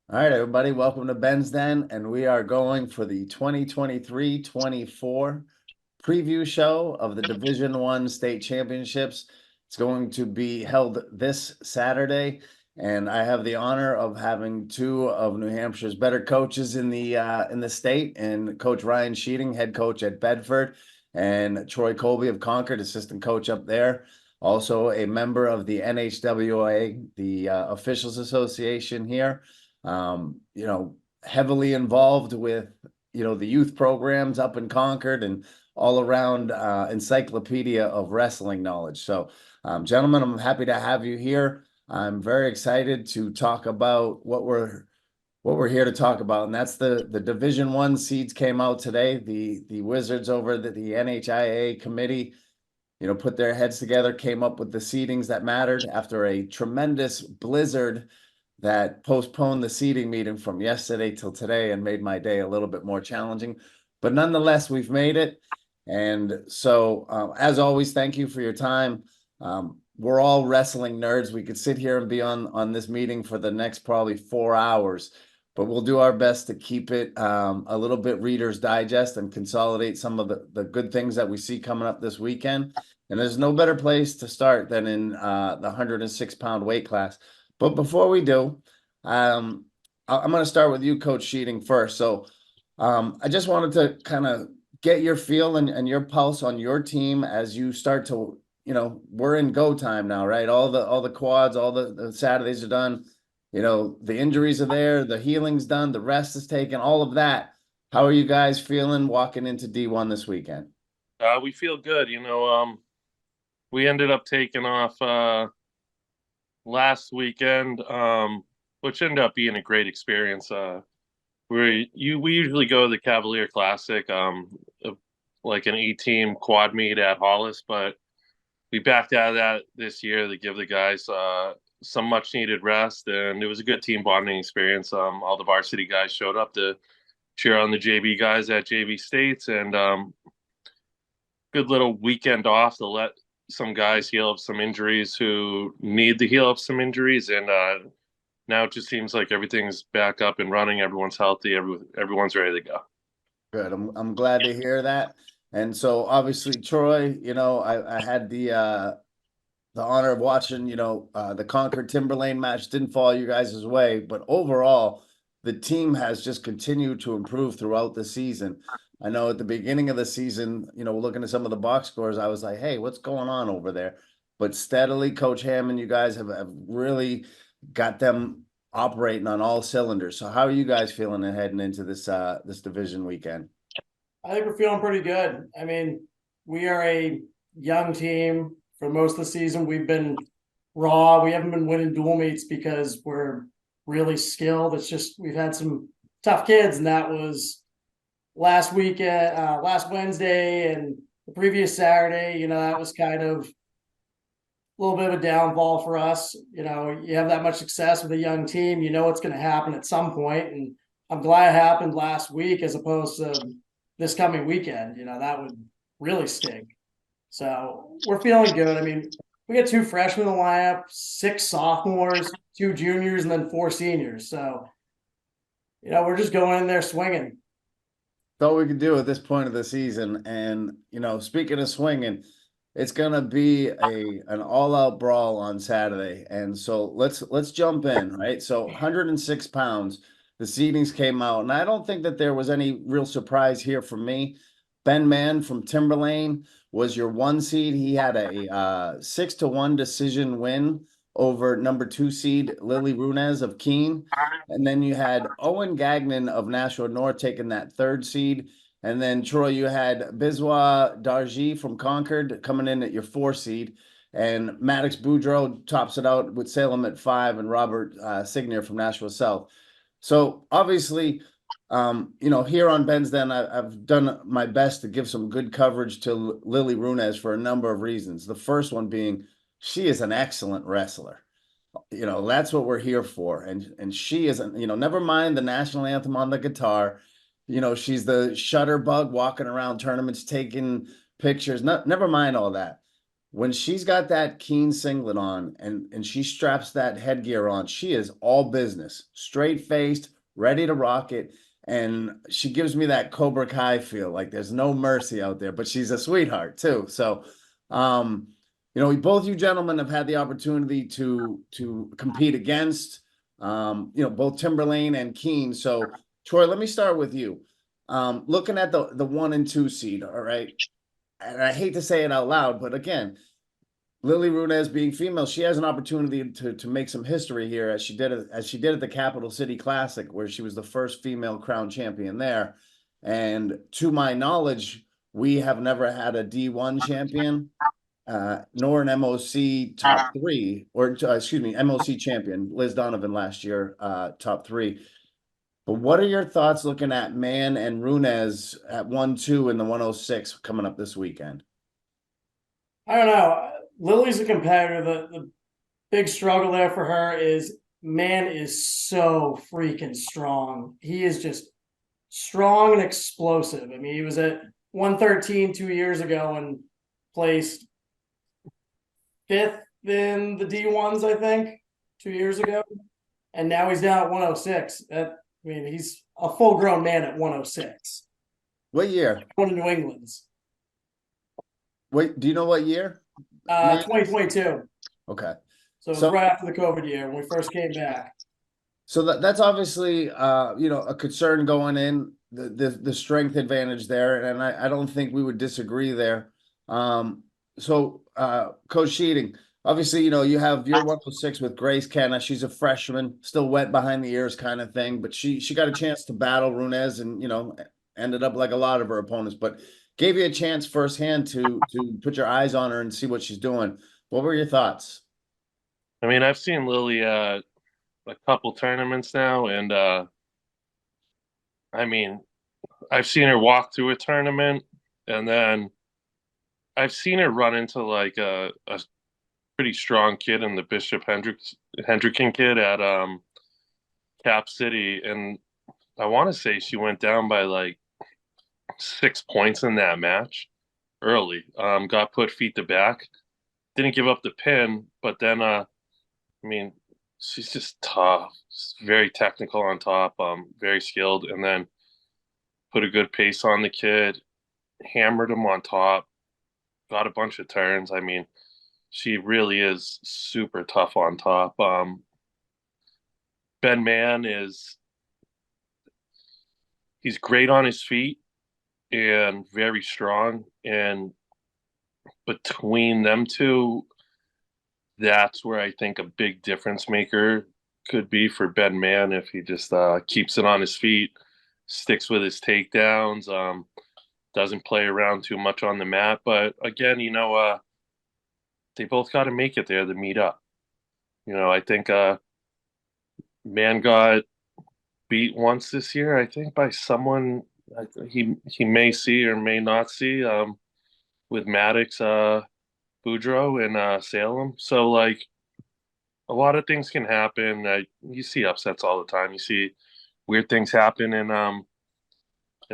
All right, everybody, welcome to Ben's Den, and we are going for the 2023-24 preview show of the Division One state championships. It's going to be held this Saturday, and I have the honor of having two of New Hampshire's better coaches in the state, and Coach Ryan Scheiding, head coach at Bedford, and Troy Colby of Concord, assistant coach up there. Also a member of the NHWA, the Officials Association here. Heavily involved with, the youth programs up in Concord and all around encyclopedia of wrestling knowledge. So, gentlemen, I'm happy to have you here. I'm very excited to talk about what we're here to talk about, and that's the Division One seeds came out today. The Wizards over the NHIA committee, put their heads together, came up with the seedings that mattered after a tremendous blizzard that postponed the seating meeting from yesterday till today and made my day a little bit more challenging. But nonetheless, we've made it. And so, as always, thank you for your time. We're all wrestling nerds. We could sit here and be on this meeting for the next probably 4 hours, but we'll do our best to keep it a little bit Reader's Digest and consolidate some of the good things that we see coming up this weekend. And there's no better place to start than in the 106-pound weight class. But before we do, I'm going to start with you, Coach Scheiding, first. So I just wanted to kind of get your feel and your pulse on your team as you start to, we're in go time now, right? All the quads, all the Saturdays are done. The injuries are there, the healing's done, the rest is taken, all of that. How are you guys feeling walking into D1 this weekend? We feel good. We ended up taking off last weekend, which ended up being a great experience. We usually go to the Cavalier Classic, like an 8-team quad meet at Hollis, but we backed out of that this year to give the guys some much needed rest, and it was a good team bonding experience. All the varsity guys showed up to cheer on the JV guys at JV States, and good little weekend off to let some guys heal up some injuries who need to heal up some injuries. And now it just seems like everything's back up and running. Everyone's healthy. Everyone's ready to go. Good. I'm glad to hear that. And so obviously, Troy, I had the honor of watching, the Concord Timberlane match. Didn't fall you guys' way, but overall, the team has just continued to improve throughout the season. I know at the beginning of the season, looking at some of the box scores, I was like, hey, what's going on over there? But steadily, Coach Hammond, you guys have really got them operating on all cylinders. So how are you guys feeling and heading into this division weekend? I think we're feeling pretty good. I mean, we are a young team for most of the season. We've been raw. We haven't been winning dual meets because we're really skilled. It's just we've had some tough kids, and that was last weekend, last Wednesday, and the previous Saturday. That was kind of a little bit of a downfall for us. You have that much success with a young team, it's going to happen at some point, and I'm glad it happened last week as opposed to this coming weekend. That would really stink. So we're feeling good. I mean, we got 2 freshmen in the lineup, 6 sophomores, 2 juniors, and then 4 seniors. So, we're just going in there swinging. That's all we can do at this point of the season. And, speaking of swinging, it's gonna be an all-out brawl on Saturday. And so let's jump in, right? So 106 pounds, the seedings came out, and I don't think that there was any real surprise here for me. Ben Mann from Timberlane was your 1 seed. He had a 6-1 decision win over number 2 seed Lily Runez of Keene. And then you had Owen Gagnon of Nashua North taking that 3rd seed. And then, Troy, you had Biswa Darji from Concord coming in at your 4 seed. And Maddox Boudreau tops it out with Salem at 5 and Robert Signier from Nashua South. So obviously, here on Ben's Den, I've done my best to give some good coverage to Lily Runez for a number of reasons. The first one being she is an excellent wrestler. That's what we're here for. And she isn't, never mind the national anthem on the guitar. She's the shutterbug walking around tournaments, taking pictures. Never mind all that. when she's got that Keen singlet on and she straps that headgear on, she is all business, straight faced, ready to rock it. And she gives me that Cobra Kai feel, like there's no mercy out there, but she's a sweetheart too. So, both you gentlemen have had the opportunity to compete against, both Timberlane and Keen. So, Troy, let me start with you. Looking at the 1 and 2 seed, all right. And I hate to say it out loud, but again, Lily Runez being female, she has an opportunity to make some history here, as she did at the Capital City Classic, where she was the first female crown champion there. And to my knowledge, we have never had a D1 champion, nor an MOC top 3, or excuse me, MOC champion. Liz Donovan last year, top 3. But what are your thoughts looking at Mann and Runez at 1-2 in the 106 coming up this weekend? I don't know. Lily's a competitor. The big struggle there for her is Mann is so freaking strong. He is just strong and explosive. I mean, he was at 113 2 years ago and placed 5th in the D1s, I think, 2 years ago. And now he's down at 106. He's a full-grown man at 106. What year? One of New England's. Wait, do you know what year? 2022. Okay. So it was right after the COVID year when we first came back. So that's obviously a concern going in, the strength advantage there, and I don't think we would disagree there. So Coach Scheiding, obviously, you have your 106 with Grace Kenna. She's a freshman, still wet behind the ears kind of thing, but she got a chance to battle Runez and ended up like a lot of her opponents, but gave you a chance firsthand to put your eyes on her and see what she's doing. What were your thoughts? I mean, I've seen Lily a couple tournaments now, and I've seen her walk through a tournament, and then I've seen her run into like a pretty strong kid in the Bishop Hendricken kid at Cap City, and I want to say she went down by like 6 points in that match early. Got put feet to back, didn't give up the pin, but then she's just tough, very technical on top, very skilled, and then put a good pace on the kid, hammered him on top, got a bunch of turns. I mean, she really is super tough on top. Ben Mann he's great on his feet and very strong. And between them two, that's where I think a big difference maker could be for Ben Mann if he just keeps it on his feet, sticks with his takedowns, doesn't play around too much on the mat. But again, they both got to make it there to meet up. I think Mann got beat once this year, I think, by someone he may see or may not see, with Maddox Boudreaux in Salem. So like a lot of things can happen. You see upsets all the time. You see weird things happen in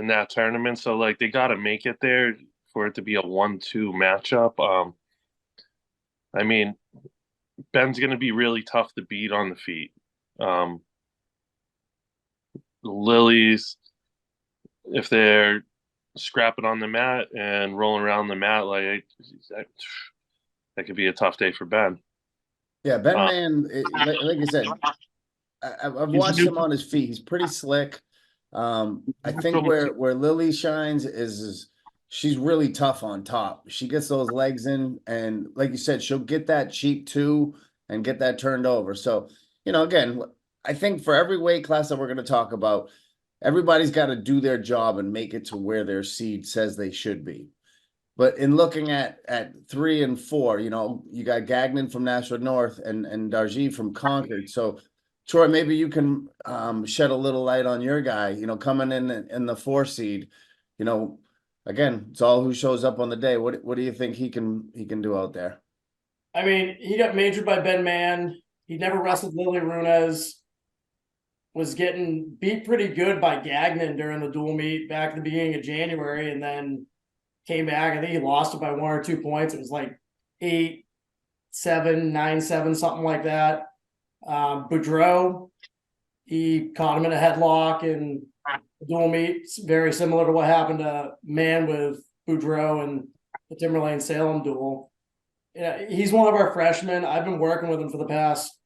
that tournament. So like they got to make it there for it to be a 1-2 matchup. I mean, Ben's going to be really tough to beat on the feet. Lily's, if they're scrapping on the mat and rolling around the mat, like that could be a tough day for Ben. Yeah, Ben Mann, like you said, I've watched him on his feet. He's pretty slick. I think where Lily shines is she's really tough on top. She gets those legs in, and like you said, she'll get that cheap too and get that turned over. So, again, I think for every weight class that we're going to talk about, everybody's got to do their job and make it to where their seed says they should be. But in looking at 3 and 4, you got Gagnon from Nashua North and Darji from Concord. So, Troy, maybe you can shed a little light on your guy, coming in the 4 seed. Again, it's all who shows up on the day. What do you think he can do out there? I mean, he got majored by Ben Mann. He never wrestled Lily Runez. Was getting beat pretty good by Gagnon during the dual meet back at the beginning of January, and then came back. I think he lost it by 1 or 2 points. It was like 8-7, 9-7, something like that. Boudreaux, he caught him in a headlock and dual meet. It's very similar to what happened to Man with Boudreaux and the Timberlane Salem duel. Yeah, he's one of our freshmen. I've been working with him for the past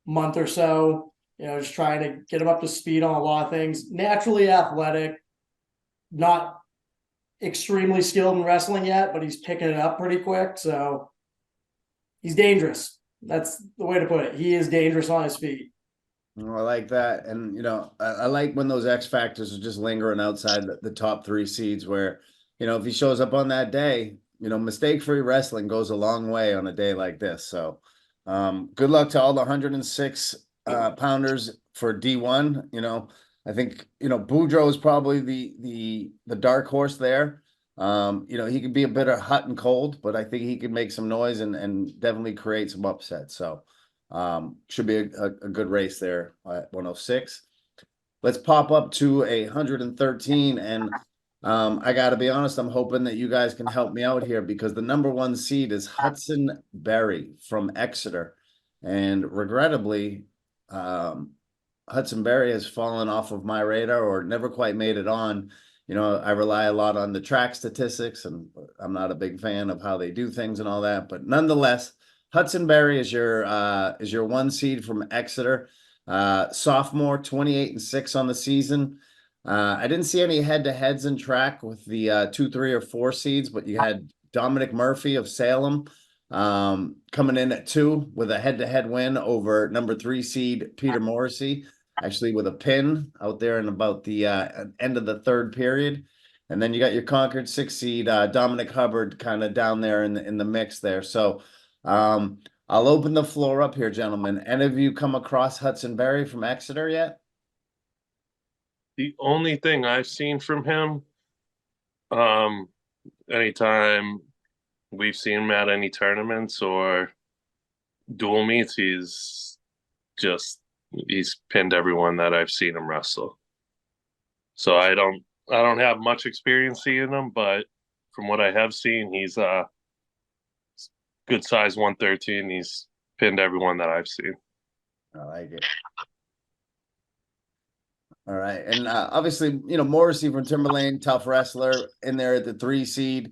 month or so, just trying to get him up to speed on a lot of things. Naturally athletic, not extremely skilled in wrestling yet, but he's picking it up pretty quick. So he's dangerous. That's the way to put it. He is dangerous on his feet. I like that. And, I like when those X factors are just lingering outside the top 3 seeds where, if he shows up on that day, mistake-free wrestling goes a long way on a day like this. So good luck to all the 106 pounders for D1. I think, Boudreaux is probably the dark horse there. He could be a bit of hot and cold, but I think he could make some noise and definitely create some upsets. So should be a good race there at 106. Let's pop up to 113. And I got to be honest, I'm hoping that you guys can help me out here because the number 1 seed is Hudson Berry from Exeter. And regrettably, Hudson Berry has fallen off of my radar or never quite made it on. I rely a lot on the track statistics, and I'm not a big fan of how they do things and all that. But nonetheless, Hudson Berry is your 1 seed from Exeter. Sophomore, 28-6 on the season. I didn't see any head-to-heads in track with the 2, 3, or 4 seeds, but you had Dominic Murphy of Salem coming in at 2 with a head-to-head win over number 3 seed Peter Morrissey, actually with a pin out there in about the end of the 3rd period. And then you got your Concord 6 seed Dominic Hubbard kind of down there in the mix there. So I'll open the floor up here, gentlemen. Any of you come across Hudson Berry from Exeter yet? The only thing I've seen from him, anytime we've seen him at any tournaments or dual meets, he's pinned everyone that I've seen him wrestle. So I don't have much experience seeing him, but from what I have seen, he's good size 113. He's pinned everyone that I've seen. I like it. All right. And obviously, Morrissey from Timberlane, tough wrestler in there at the 3 seed.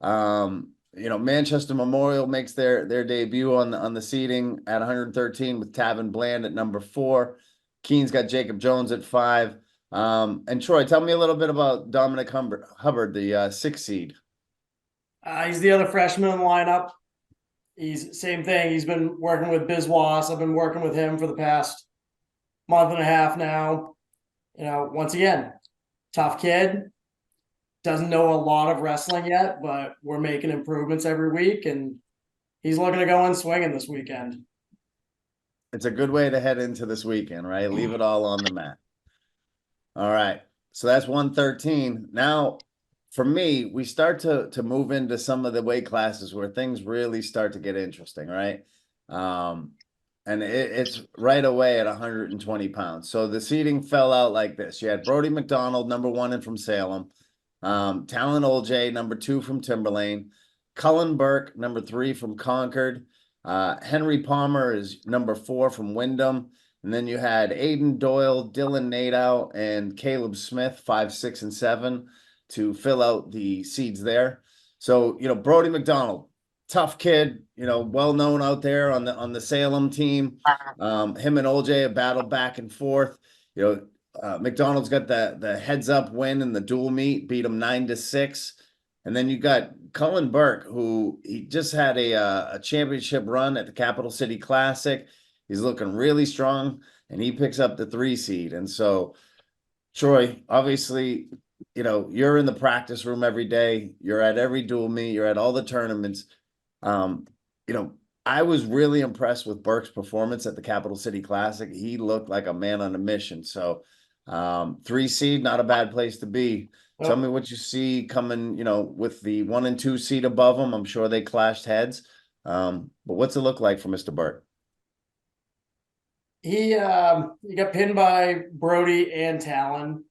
Manchester Memorial makes their debut on the seeding at 113 with Tavin Bland at number 4. Keene's got Jacob Jones at 5. And Troy, tell me a little bit about Dominic Hubbard, the 6 seed. He's the other freshman in the lineup. He's same thing. He's been working with Bizwas. I've been working with him for the past month and a half now. Once again, tough kid. Doesn't know a lot of wrestling yet, but we're making improvements every week, and he's looking to go in swinging this weekend. It's a good way to head into this weekend, right? Leave it all on the mat. All right. So that's 113. Now, for me, we start to move into some of the weight classes where things really start to get interesting, right? And it's right away at 120 pounds. So the seating fell out like this. You had Brody McDonald, number 1 and from Salem. Talon Oljay, number 2 from Timberlane. Cullen Burke, number 3 from Concord. Henry Palmer is number 4 from Wyndham. And then you had Aiden Doyle, Dylan Nadeau, and Caleb Smith, 5, 6, and 7 to fill out the seeds there. So, Brody McDonald, tough kid, well known out there on the Salem team. Him and Oljay have battled back and forth. McDonald's got the heads up win in the dual meet, beat him 9-6. And then you got Cullen Burke, who he just had a championship run at the Capital City Classic. He's looking really strong, and he picks up the 3 seed. And so, Troy, obviously, you're in the practice room every day. You're at every dual meet. You're at all the tournaments. I was really impressed with Burke's performance at the Capital City Classic. He looked like a man on a mission. So 3 seed, not a bad place to be. Nope. Tell me what you see coming, with the 1 and 2 seed above them. I'm sure they clashed heads. But what's it look like for Mr. Burke? He got pinned by Brody and Talon.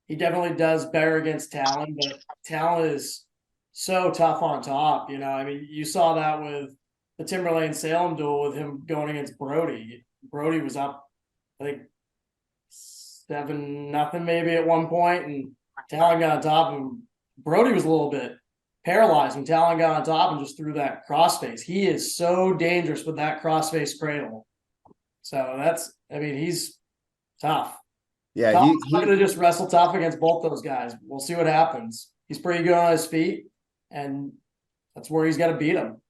He definitely does better against Talon, but Talon is so tough on top. I mean, you saw that with the Timberlane Salem duel with him going against Brody. Brody was up, I think 7-0 maybe at one point, and Talon got on top of him. Brody was a little bit paralyzed when Talon got on top and just threw that crossface. He is so dangerous with that crossface cradle. So I mean, he's tough. Yeah, Talon's going to just wrestle tough against both those guys. We'll see what happens. He's pretty good on his feet, and that's where he's got to beat him.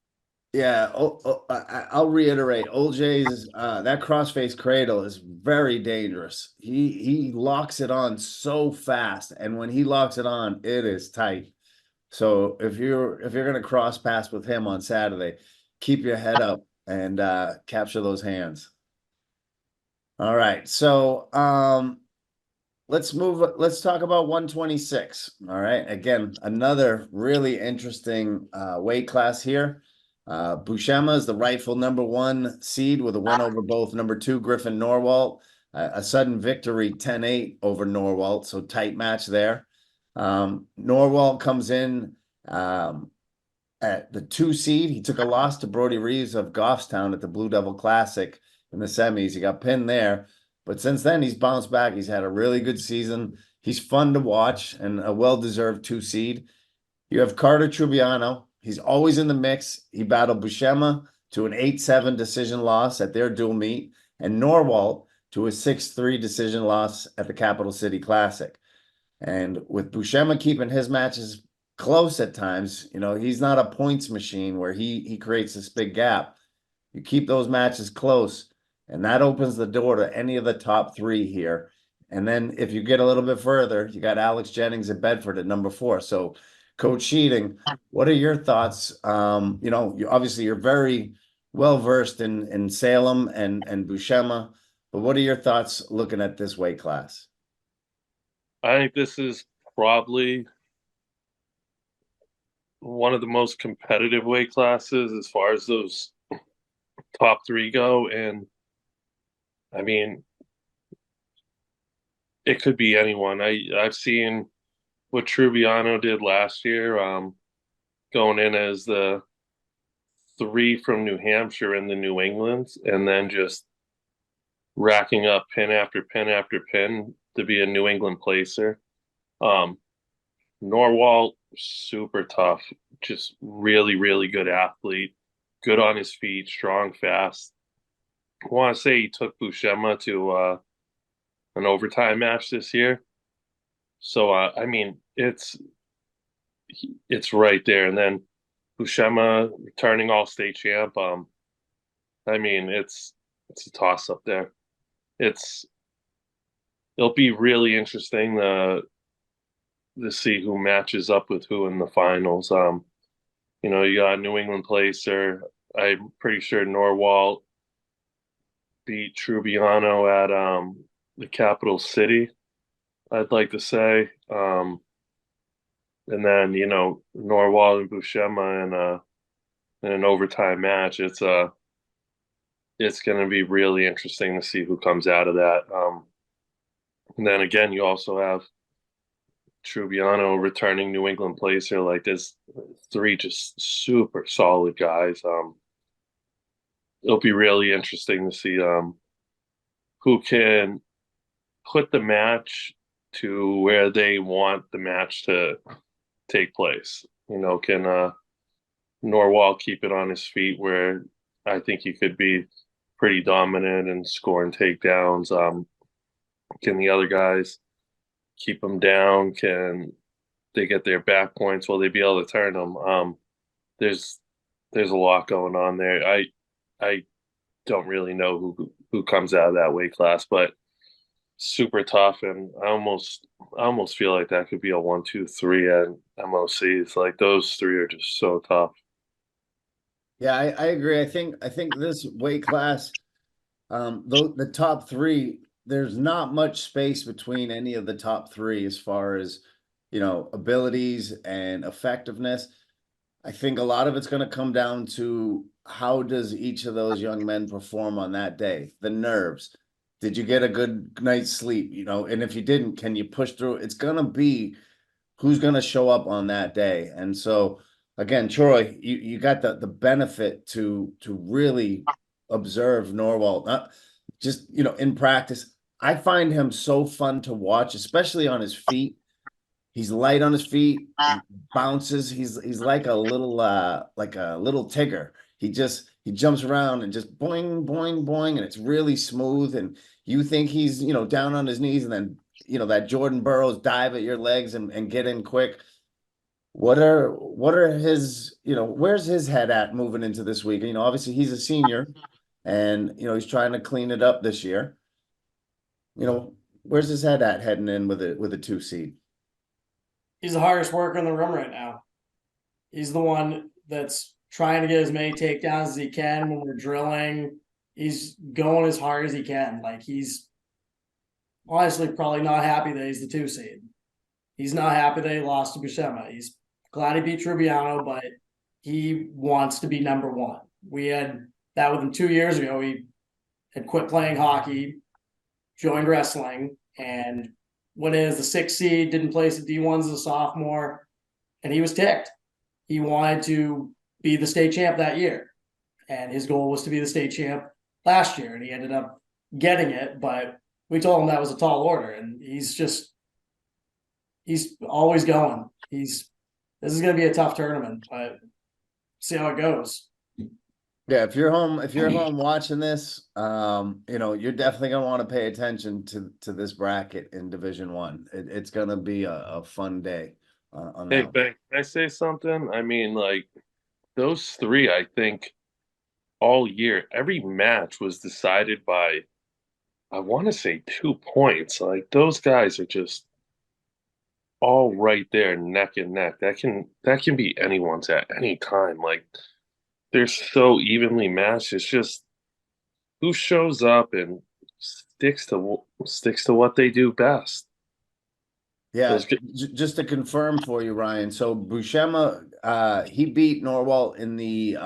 Yeah, I'll reiterate. OJ's that crossface cradle is very dangerous. He locks it on so fast, and when he locks it on, it is tight. So if you're gonna cross pass with him on Saturday, keep your head up and capture those hands. All right, so let's talk about 126. All right, again, another really interesting weight class here. Buscema is the rightful number 1 seed with a win over both number 2 Griffin Norwalt, a sudden victory 10-8 over Norwalt, so tight match there. Norwalt comes in at the 2 seed. He took a loss to Brody Reeves of Goffstown at the Blue Devil Classic in the semis. He got pinned there, but since then he's bounced back. He's had a really good season. He's fun to watch and a well-deserved 2 seed. You have Carter Trubiano. He's always in the mix. He battled Buscema to an 8-7 decision loss at their dual meet, and Norwalt to a 6-3 decision loss at the Capital City Classic. And with Buscema keeping his matches close at times, he's not a points machine where he creates this big gap. You keep those matches close, and that opens the door to any of the top 3 here. And then if you get a little bit further, you got Alex Jennings at Bedford at number 4. So Coach Scheiding, what are your thoughts? Obviously you're very well versed in Salem and Buscema, but what are your thoughts looking at this weight class? I think this is probably one of the most competitive weight classes as far as those top 3 go. And I mean, it could be anyone. I've seen what Trubiano did last year, going in as the 3 from New Hampshire in the New Englands, and then just racking up pin after pin after pin to be a New England placer. Norwalt, super tough, just really, really good athlete, good on his feet, strong, fast. I want to say he took Buscema to an overtime match this year. So I mean, it's right there. And then Buscema returning all-state champ. I mean, it's a toss up there. It'll be really interesting to see who matches up with who in the finals. You got New England placer. I'm pretty sure Norwalt beat Trubiano at the Capital City, I'd like to say. And then, Norwalt and Buscema in an overtime match. It's going to be really interesting to see who comes out of that. And then again, you also have Trubiano returning New England placer. Like, there's 3 just super solid guys. It'll be really interesting to see who can put the match to where they want the match to take place. Can Norwalt keep it on his feet where I think he could be pretty dominant and scoring takedowns? Can the other guys keep them down? Can they get their back points? Will they be able to turn them? There's a lot going on there. I don't really know who comes out of that weight class, but super tough, and I almost feel like that could be a 1, 2, 3 at MOCs. Like, those 3 are just so tough. Yeah, I agree. I think this weight class, the top 3, there's not much space between any of the top 3 as far as abilities and effectiveness. I think a lot of it's going to come down to how does each of those young men perform on that day, the nerves. Did you get a good night's sleep? And if you didn't, can you push through? It's going to be who's going to show up on that day. And so again, Troy, you got the benefit to really observe Norwalt, not just, in practice. I find him so fun to watch, especially on his feet. He's light on his feet, he bounces. He's like a little Tigger. He jumps around and just boing, boing, boing, and it's really smooth. And you think he's, down on his knees, and then, that Jordan Burroughs dive at your legs and get in quick. What are his, where's his head at moving into this week? Obviously he's a senior, and he's trying to clean it up this year. Where's his head at heading in with a 2 seed? He's the hardest worker in the room right now. He's the one that's trying to get as many takedowns as he can when we're drilling. He's going as hard as he can. Like, he's honestly probably not happy that he's the 2 seed. He's not happy that he lost to Buscema. He's glad he beat Trubiano, but he wants to be number 1. We had that with him 2 years ago. He had quit playing hockey, joined wrestling, and went in as the 6th seed, didn't place at D1s as a sophomore, and he was ticked. He wanted to be the state champ that year, and his goal was to be the state champ last year, and he ended up getting it, but we told him that was a tall order, and he's always going. This is going to be a tough tournament, but see how it goes. Yeah, if you're home watching this, you're definitely gonna want to pay attention to this bracket in Division One. It's gonna be a fun day on Hey, that. Ben, can I say something? I mean, like, those three, I think, all year, every match was decided by, I want to say, 2 points. Like, those guys are just all right there, neck and neck. That can be anyone's at any time. Like, they're so evenly matched. It's just who shows up and sticks to what they do best. Yeah, Those good. just to confirm for you, Ryan. So Buscema, he beat Norwalt in the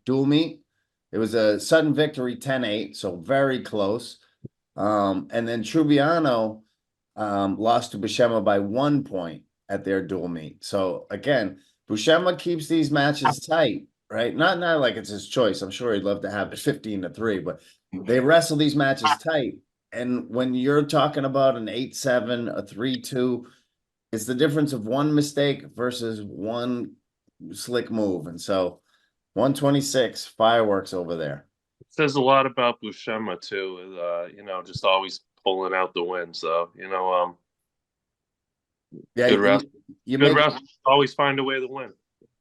dual meet. It was a sudden victory, 10-8, so very close. And then Trubiano lost to Buscema by 1 point at their dual meet. So again, Buscema keeps these matches tight, right? Not like it's his choice. I'm sure he'd love to have it 15-3, but they wrestle these matches tight. And when you're talking about an 8-7, a 3-2, it's the difference of one mistake versus one slick move. And so 126 fireworks over there. It says a lot about Buscema too. Just always pulling out the win. So Yeah, good rest. you Good make rest. Always find a way to win.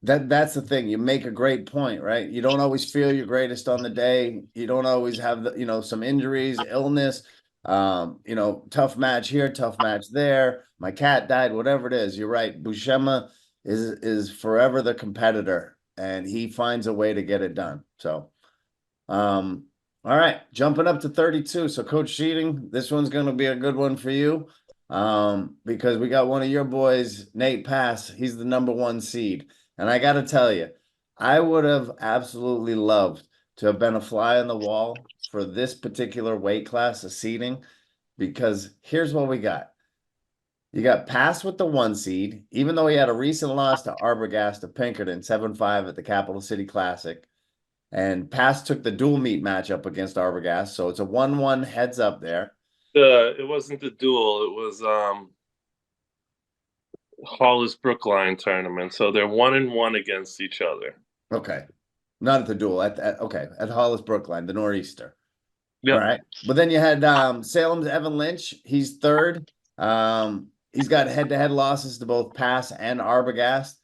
that's the thing. You make a great point, right? You don't always feel your greatest on the day. You don't always have some injuries, illness, tough match here, tough match there. My cat died, whatever it is. You're right. Buscema is forever the competitor, and he finds a way to get it done. So, all right, jumping up to 32. So, Coach Scheiding, this one's going to be a good one for you, because we got one of your boys, Nate Pass. He's the number 1 seed. And I got to tell you, I would have absolutely loved to have been a fly on the wall for this particular weight class of seeding, because here's what we got. You got Pass with the 1 seed, even though he had a recent loss to Arbogast of Pinkerton, 7-5 at the Capital City Classic. And Pass took the dual meet matchup against Arbogast, so it's a 1-1 heads up there. It wasn't the duel. It was Hollis Brookline tournament. So they're 1-1 against each other. Okay. Not at the duel. At Hollis Brookline, the Nor'easter. Yep. All right. But then you had Salem's Evan Lynch. He's third. He's got head-to-head losses to both Pass and Arbogast.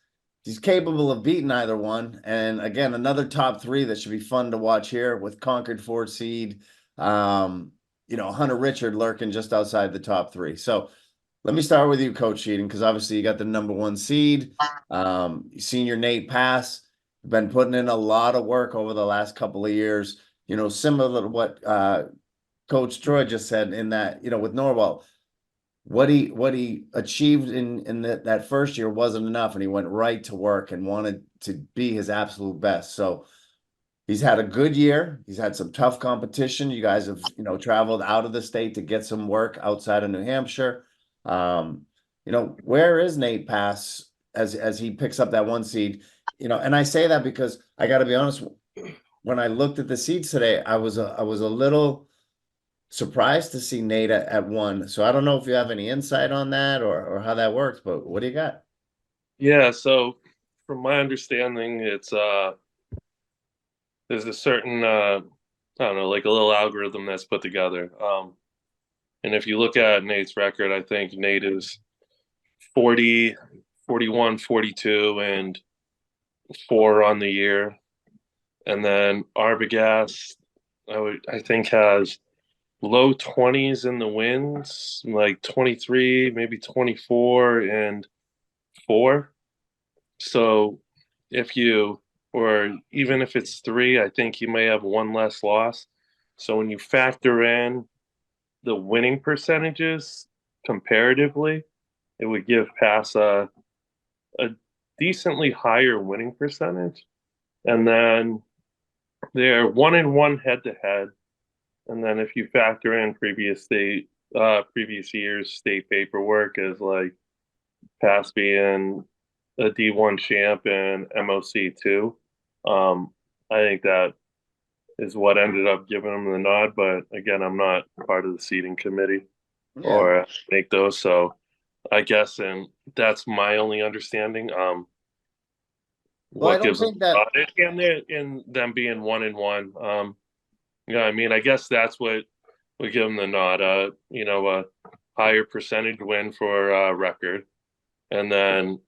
He's capable of beating either one. And again, another top 3 that should be fun to watch here with Concord 4 seed. Hunter Richard lurking just outside the top 3. So let me start with you, Coach Scheiding, because obviously you got the number 1 seed. Senior Nate Pass, been putting in a lot of work over the last couple of years. Similar to what Coach Troy just said in that, with Norwalt, what he achieved in that first year wasn't enough, and he went right to work and wanted to be his absolute best. So he's had a good year. He's had some tough competition. You guys have, traveled out of the state to get some work outside of New Hampshire. where is Nate Pass as he picks up that one seed? And I say that because I got to be honest, when I looked at the seeds today, I was a little surprised to see Nate at one. So I don't know if you have any insight on that or how that works, but what do you got? Yeah, so from my understanding, it's there's a certain I don't know, like a little algorithm that's put together. And if you look at Nate's record, I think Nate is 40, 41, 42, and 4 on the year. And then Arbogast, I think has low 20s in the wins, like 23, maybe 24 and 4. So if you, or even if it's 3, I think you may have one less loss. So when you factor in the winning percentages comparatively, it would give Pass a decently higher winning percentage. And then they're 1-1 head to head. And then if you factor in previous year's state paperwork as like Pass being a D1 champ and MOC2, I think that is what ended up giving him the nod. But again, I'm not part of the seating committee Yeah. or make those, so I guess, and that's my only understanding. Well, I What don't gives them think that. and them being 1-1. Yeah, I mean, I guess that's what would give them the nod. A higher percentage win for record, and then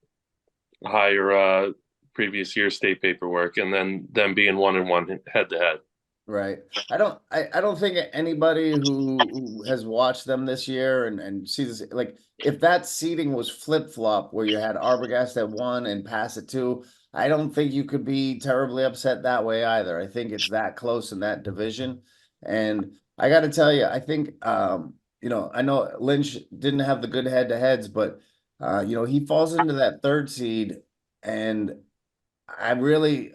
higher previous year state paperwork, and then them being 1-1 head to head. Right. I don't think anybody who has watched them this year and sees this, like if that seating was flip-flop where you had Arbogast at 1 and Pass at 2, I don't think you could be terribly upset that way either. I think it's that close in that division. And I got to tell you, I think I know Lynch didn't have the good head-to-heads, but he falls into that third seed, and I really,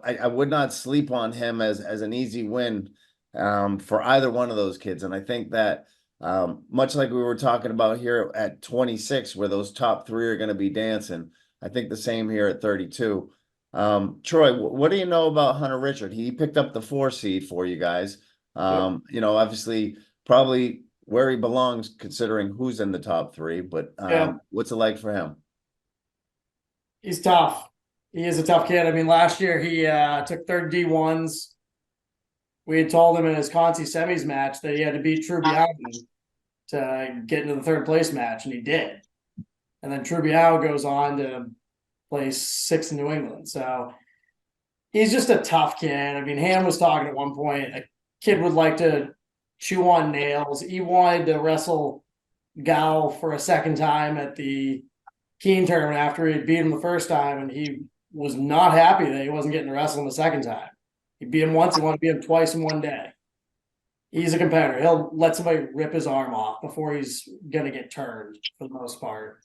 I would not sleep on him as an easy win for either one of those kids. And I think that much like we were talking about here at 26, where those top three are going to be dancing, I think the same here at 32. Troy, what do you know about Hunter Richard? He picked up the 4 seed for you guys. Obviously, probably where he belongs considering who's in the top 3, but Yeah. what's it like for him? He's tough. He is a tough kid. I mean, last year he took third D1s. We had told him in his Conti semis match that he had to beat Trubiau to get into the third place match, and he did. And then Trubiau goes on to place 6th in New England. So he's just a tough kid. I mean, Ham was talking at one point, a kid would like to chew on nails. He wanted to wrestle Gao for a second time at the Keen tournament after he had beat him the first time, and he was not happy that he wasn't getting to wrestle him the second time. He beat him once, he wanted to beat him twice in one day. He's a competitor. He'll let somebody rip his arm off before he's gonna get turned for the most part.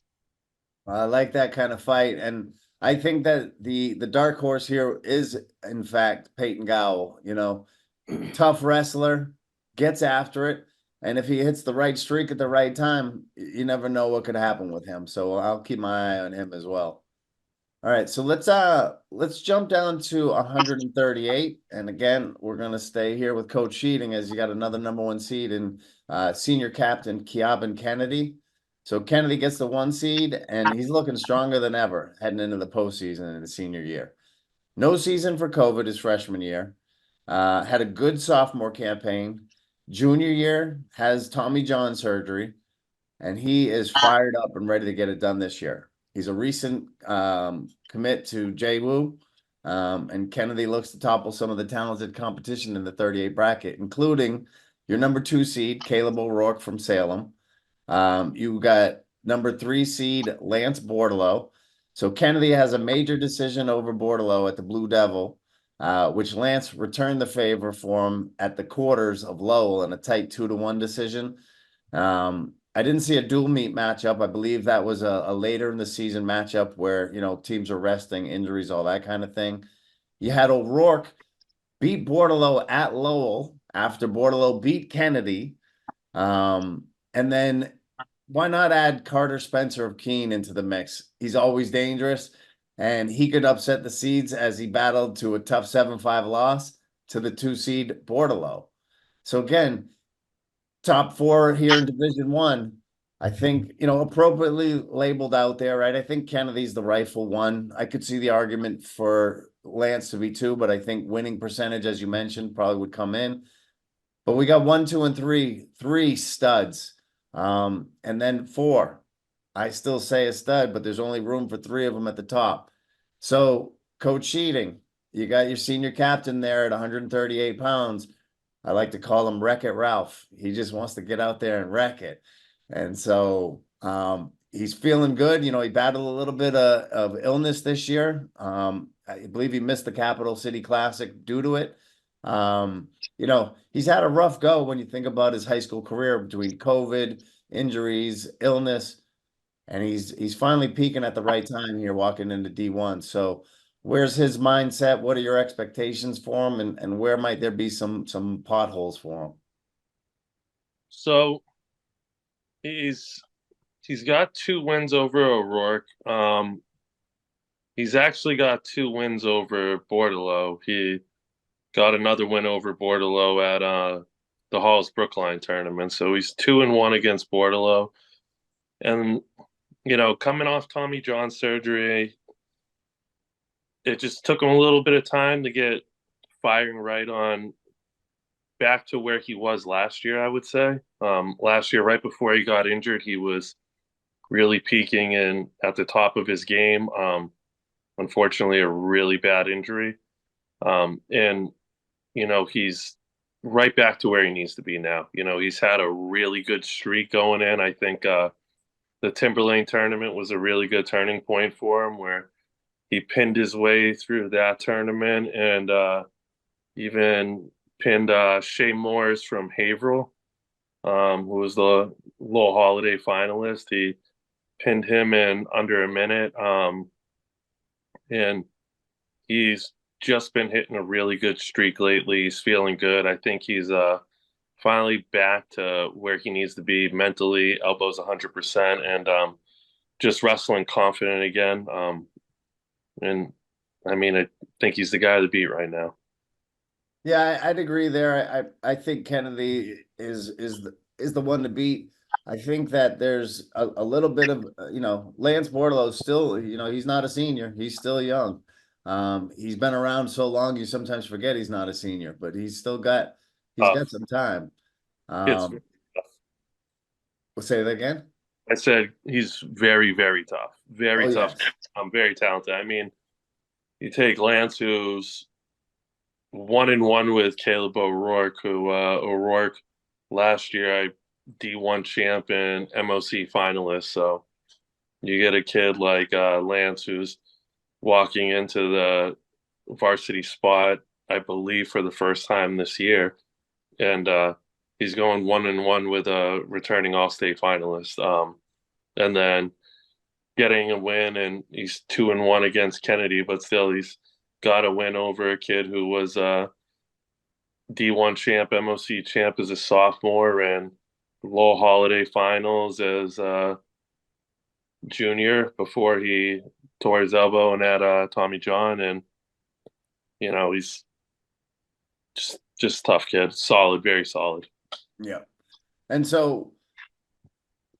I like that kind of fight, and I think that the dark horse here is in fact Peyton Gowell. Tough wrestler, gets after it, and if he hits the right streak at the right time, you never know what could happen with him. So I'll keep my eye on him as well. All right, so let's jump down to 138, and again we're gonna stay here with Coach Scheiding as you got another #1 seed in senior captain Keabin Kennedy. So Kennedy gets the 1 seed, and he's looking stronger than ever heading into the postseason in his senior year. No season for COVID his freshman year. Had a good sophomore campaign. Junior year has Tommy John surgery, and he is fired up and ready to get it done this year. He's a recent commit to JWU, and Kennedy looks to topple some of the talented competition in the 38 bracket, including your #2 seed, Caleb O'Rourke from Salem. You got #3 seed, Lance Bordelot. So Kennedy has a major decision over Bordelot at the Blue Devil, which Lance returned the favor for him at the quarters of Lowell in a tight 2-1 decision. I didn't see a dual meet matchup. I believe that was a later in the season matchup where, teams are resting, injuries, all that kind of thing. You had O'Rourke beat Bordelot at Lowell after Bordelot beat Kennedy. And then why not add Carter Spencer of Keene into the mix? He's always dangerous, and he could upset the seeds as he battled to a tough 7-5 loss to the 2 seed Bordelot. So again, top four here in Division One. I think, appropriately labeled out there, right? I think Kennedy's the rightful one. I could see the argument for Lance to be two, but I think winning percentage, as you mentioned, probably would come in. But we got 1, 2, and 3, three studs. And then 4. I still say a stud, but there's only room for 3 of them at the top. So, Coach Scheiding, you got your senior captain there at 138 pounds. I like to call him Wreck It Ralph. He just wants to get out there and wreck it. And so he's feeling good. He battled a little bit of illness this year. I believe he missed the Capital City Classic due to it. He's had a rough go when you think about his high school career between COVID, injuries, illness, and he's finally peaking at the right time here walking into D1. So where's his mindset? What are your expectations for him, and where might there be some potholes for him? So he's got 2 wins over O'Rourke. He's actually got 2 wins over Bordelot. He got another win over Bordelot at the Halls Brookline tournament. So he's 2-1 against Bordelot. And coming off Tommy John surgery, it just took him a little bit of time to get firing right on back to where he was last year, I would say. Last year, right before he got injured, he was really peaking and at the top of his game. Unfortunately, a really bad injury. And he's right back to where he needs to be now. He's had a really good streak going in. I think the Timberlane tournament was a really good turning point for him, where he pinned his way through that tournament and even pinned Shea Moores from Haverhill, who was the Low Holiday finalist. He pinned him in under a minute. And he's just been hitting a really good streak lately. He's feeling good. I think he's finally back to where he needs to be mentally, elbows 100%, and just wrestling confident again. And I mean, I think he's the guy to beat right now. Yeah, I'd agree there. I think Kennedy is the one to beat. I think that there's a little bit of Lance Bordelot still, he's not a senior. He's still young. He's been around so long, you sometimes forget he's not a senior, but he's got some time. It's We'll say that again. I said he's very, very tough. Very tough. Yes. Very talented. I mean, you take Lance, who's 1-1 with Caleb O'Rourke, who O'Rourke last year, D1 champ and MOC finalist. So you get a kid like Lance, who's walking into the varsity spot, I believe, for the first time this year. And he's going 1-1 with a returning All-State finalist. And then getting a win, and he's 2-1 against Kennedy, but still he's got a win over a kid who was D1 champ, MOC champ as a sophomore, and Low Holiday finals as a junior before he tore his elbow and had Tommy John. And he's just tough kid, solid, very solid. Yeah. And so,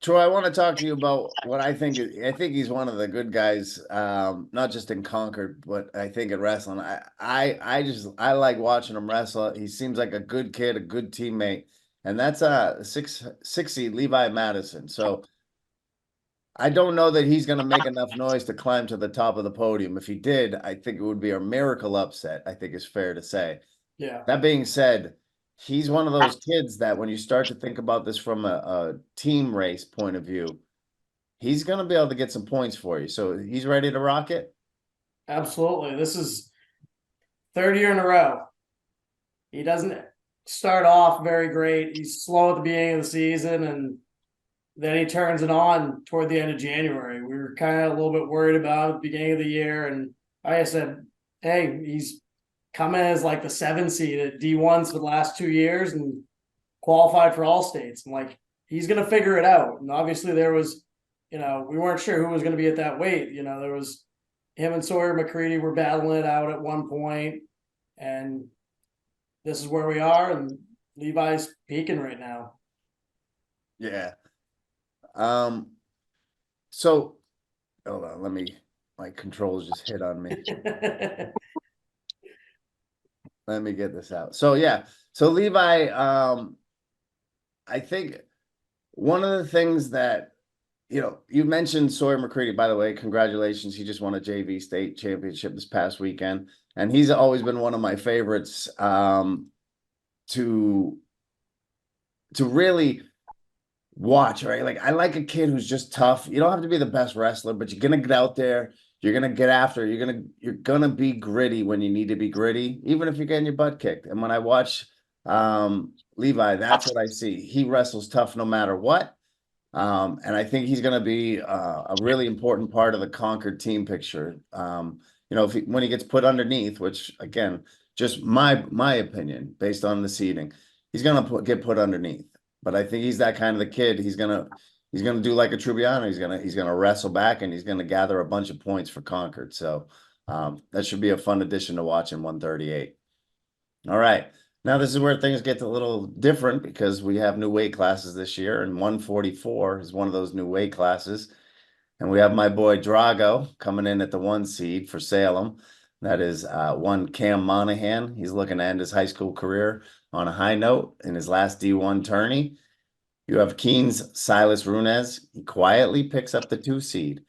Troy, I want to talk to you about what I think he's one of the good guys, not just in Concord, but I think in wrestling. I like watching him wrestle. He seems like a good kid, a good teammate, and that's six seed Levi Madison. So I don't know that he's going to make enough noise to climb to the top of the podium. If he did, I think it would be a miracle upset, I think is fair to say. Yeah. That being said, he's one of those kids that when you start to think about this from a team race point of view, he's going to be able to get some points for you. So he's ready to rock it? Absolutely. This is third year in a row. He doesn't start off very great. He's slow at the beginning of the season, and then he turns it on toward the end of January. We were kind of a little bit worried about it at the beginning of the year, and I said, hey, he's coming as like the 7 seed at D1s for the last 2 years and qualified for all states. I'm like, he's going to figure it out. And obviously there was, we weren't sure who was going to be at that weight. There was him and Sawyer McCready were battling it out at one point, and this is where we are, and Levi's peaking right now. Yeah. So hold on, my controls just hit on me. Let me get this out. So yeah, so Levi, I think one of the things that, you mentioned Sawyer McCready, by the way, congratulations. He just won a JV state championship this past weekend. And he's always been one of my favorites to really watch, right? Like, I like a kid who's just tough. You don't have to be the best wrestler, but you're gonna get out there, you're gonna get after, you're gonna be gritty when you need to be gritty, even if you're getting your butt kicked. And when I watch Levi, that's what I see. He wrestles tough no matter what. And I think he's going to be a really important part of the Concord team picture. When he gets put underneath, which again, just my opinion based on the seeding, he's going to get put underneath. But I think he's that kind of the kid. He's gonna do like a Trubiano. He's gonna wrestle back, and he's gonna gather a bunch of points for Concord. So that should be a fun addition to watch in 138. All right. Now this is where things get a little different because we have new weight classes this year, and 144 is one of those new weight classes. And we have my boy Drago coming in at the 1 seed for Salem. That is one Cam Monahan. He's looking to end his high school career on a high note in his last D1 tourney. You have Keen's Silas Runez. He quietly picks up the 2 seed.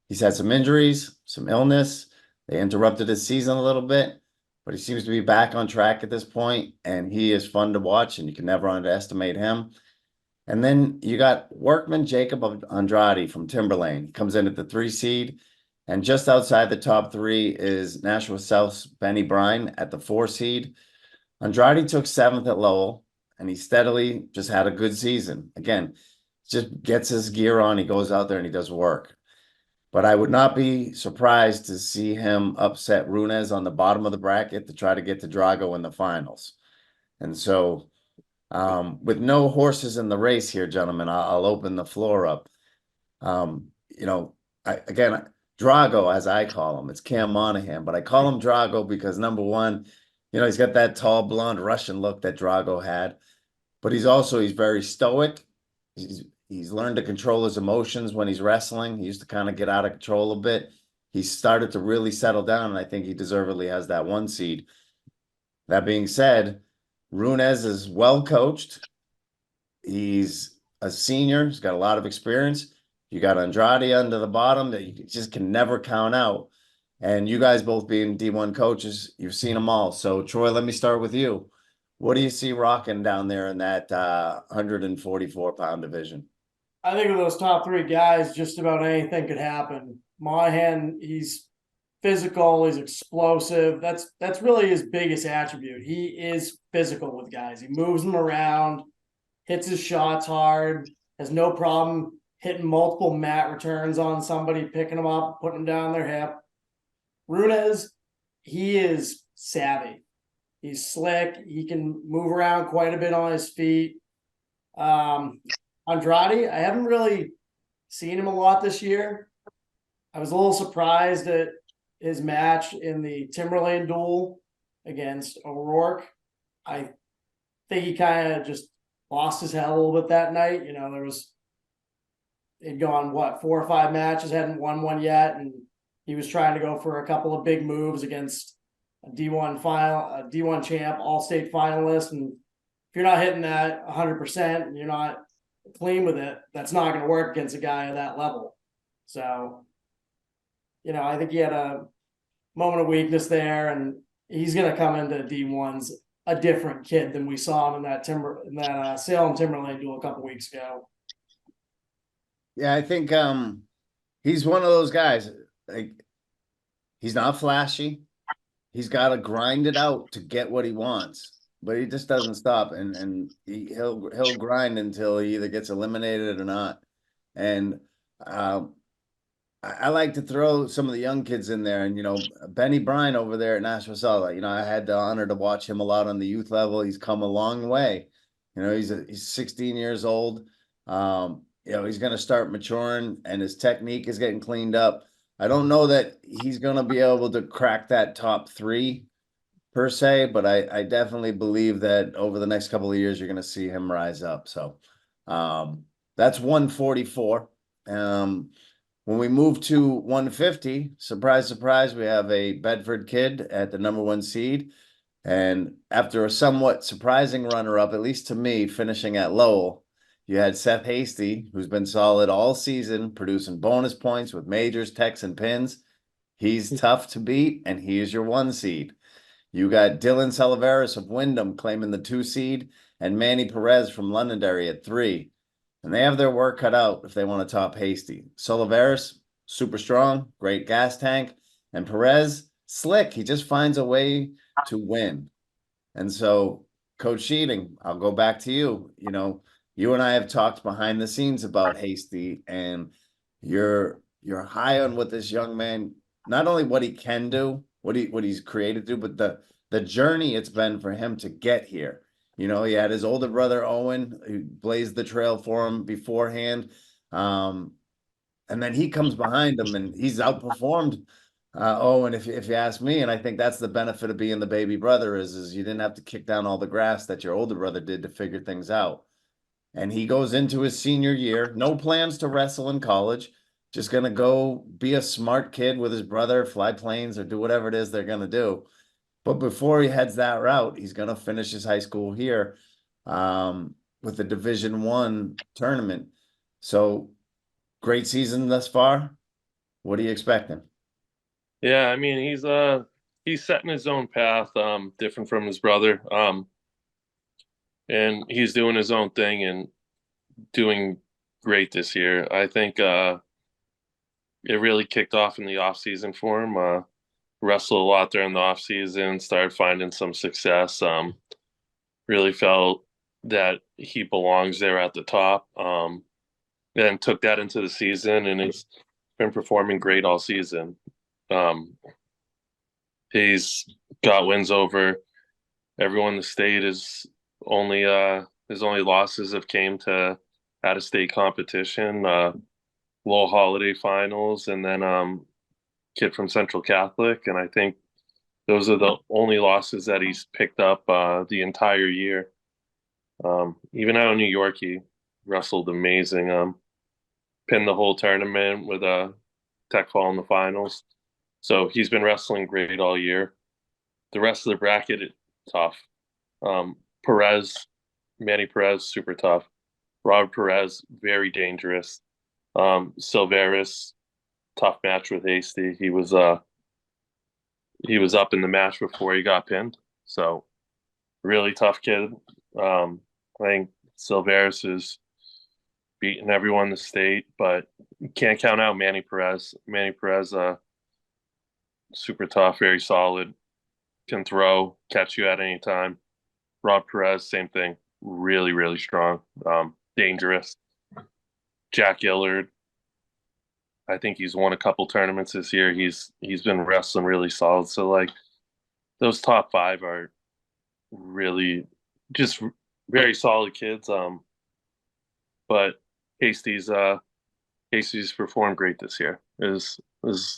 He's had some injuries, some illness. They interrupted his season a little bit, but he seems to be back on track at this point, and he is fun to watch, and you can never underestimate him. And then you got Workman Jacob Andrade from Timberlane. He comes in at the 3 seed, and just outside the top 3 is Nashua South's Benny Brine at the 4 seed. Andrade took 7th at Lowell, and he steadily just had a good season. Again, just gets his gear on, he goes out there and he does work. But I would not be surprised to see him upset Runez on the bottom of the bracket to try to get to Drago in the finals. And so with no horses in the race here, gentlemen, I'll open the floor up. Drago, as I call him, it's Cam Monahan, but I call him Drago because number one, he's got that tall, blonde Russian look that Drago had, but he's very stoic. He's learned to control his emotions when he's wrestling. He used to kind of get out of control a bit. He's started to really settle down, and I think he deservedly has that 1 seed. That being said, Runez is well coached. He's a senior. He's got a lot of experience. You got Andrade under the bottom that you just can never count out. And you guys both being D1 coaches, you've seen them all. So, Troy, let me start with you. What do you see rocking down there in that 144-pound division? I think of those top 3 guys, just about anything could happen. Monahan, he's physical, he's explosive. That's really his biggest attribute. He is physical with guys. He moves them around, hits his shots hard, has no problem hitting multiple mat returns on somebody, picking them up, putting them down their hip. Runez, he is savvy. He's slick. He can move around quite a bit on his feet. Andrade, I haven't really seen him a lot this year. I was a little surprised at his match in the Timberlane duel against O'Rourke. I think he kind of just lost his head a little bit that night. He'd gone 4 or 5 matches, hadn't won one yet, and he was trying to go for a couple of big moves against a D1 champ, all-state finalist, and if you're not hitting that 100% and you're not clean with it, that's not going to work against a guy at that level. So, I think he had a moment of weakness there, and he's going to come into D1s a different kid than we saw him in that Salem Timberlane duel a couple weeks ago. Yeah, I think he's one of those guys. Like, he's not flashy. He's got to grind it out to get what he wants, but he just doesn't stop, and he'll grind until he either gets eliminated or not. And I like to throw some of the young kids in there, and Benny Brine over there at Nashua South. I had the honor to watch him a lot on the youth level. He's come a long way. He's 16 years old. He's going to start maturing and his technique is getting cleaned up. I don't know that he's going to be able to crack that top 3 per se, but I definitely believe that over the next couple of years, you're going to see him rise up. So that's 144. When we move to 150, surprise, surprise, we have a Bedford kid at the number 1 seed. And after a somewhat surprising runner-up, at least to me, finishing at Lowell, you had Seth Hasty, who's been solid all season, producing bonus points with majors, techs, and pins. He's tough to beat, and he is your 1 seed. You got Dylan Salaveras of Wyndham claiming the 2 seed, and Manny Perez from Londonderry at 3. And they have their work cut out if they want to top Hasty. Salaveras, super strong, great gas tank, and Perez, slick. He just finds a way to win. And so, Coach Scheiding, I'll go back to you. You and I have talked behind the scenes about Hasty, and you're high on what this young man, not only what he can do, what he's created to do, but the journey it's been for him to get here. He had his older brother Owen, who blazed the trail for him beforehand. And then he comes behind him and he's outperformed Owen, if you ask me. And I think that's the benefit of being the baby brother is you didn't have to kick down all the grass that your older brother did to figure things out. And he goes into his senior year, no plans to wrestle in college, just going to go be a smart kid with his brother, fly planes or do whatever it is they're going to do. But before he heads that route, he's going to finish his high school here with the Division I tournament. So great season thus far. What are you expecting? Yeah, I mean he's setting his own path, different from his brother. And he's doing his own thing and doing great this year. I think it really kicked off in the off season for him. Wrestled a lot during the off season, started finding some success. Really felt that he belongs there at the top. And took that into the season, and he's been performing great all season. He's got wins over everyone in the state. His only losses have came to out of state competition, Lowell Holiday finals, and then kid from Central Catholic. And I think those are the only losses that he's picked up the entire year. Even out in New York, he wrestled amazing. Pinned the whole tournament with a tech fall in the finals. So he's been wrestling great all year. The rest of the bracket, tough. Perez, Manny Perez, super tough. Robert Perez, very dangerous. Silveris, tough match with Hasty. He was up in the match before he got pinned. So really tough kid. I think Silveris is beating everyone in the state, but you can't count out Manny Perez. Manny Perez, super tough, very solid, can throw, catch you at any time. Rob Perez, same thing, really, really strong, dangerous. Jack Gillard, I think he's won a couple tournaments this year. He's been wrestling really solid. So like those top 5 are really just very solid kids. But Hasty's performed great this year. Is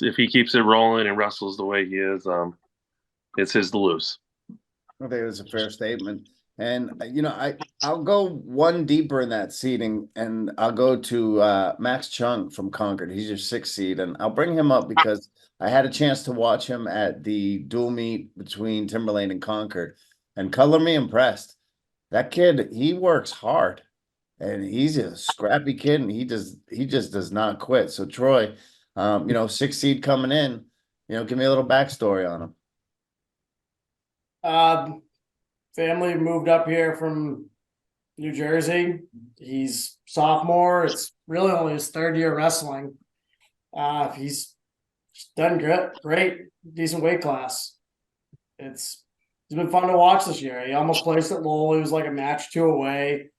if he keeps it rolling and wrestles the way he is, it's his to lose. I think that's a fair statement. And I'll go one deeper in that seeding, and I'll go to Max Chung from Concord. He's your 6th seed, and I'll bring him up because I had a chance to watch him at the dual meet between Timberlane and Concord, and color me impressed. That kid, he works hard. And he's a scrappy kid, and he just does not quit. So Troy, 6th seed coming in, give me a little backstory on him. Family moved up here from New Jersey. He's sophomore. It's really only his 3rd year wrestling. He's done great, decent weight class. It's been fun to watch this year. He almost placed at Lowell. He was like a match 2 away.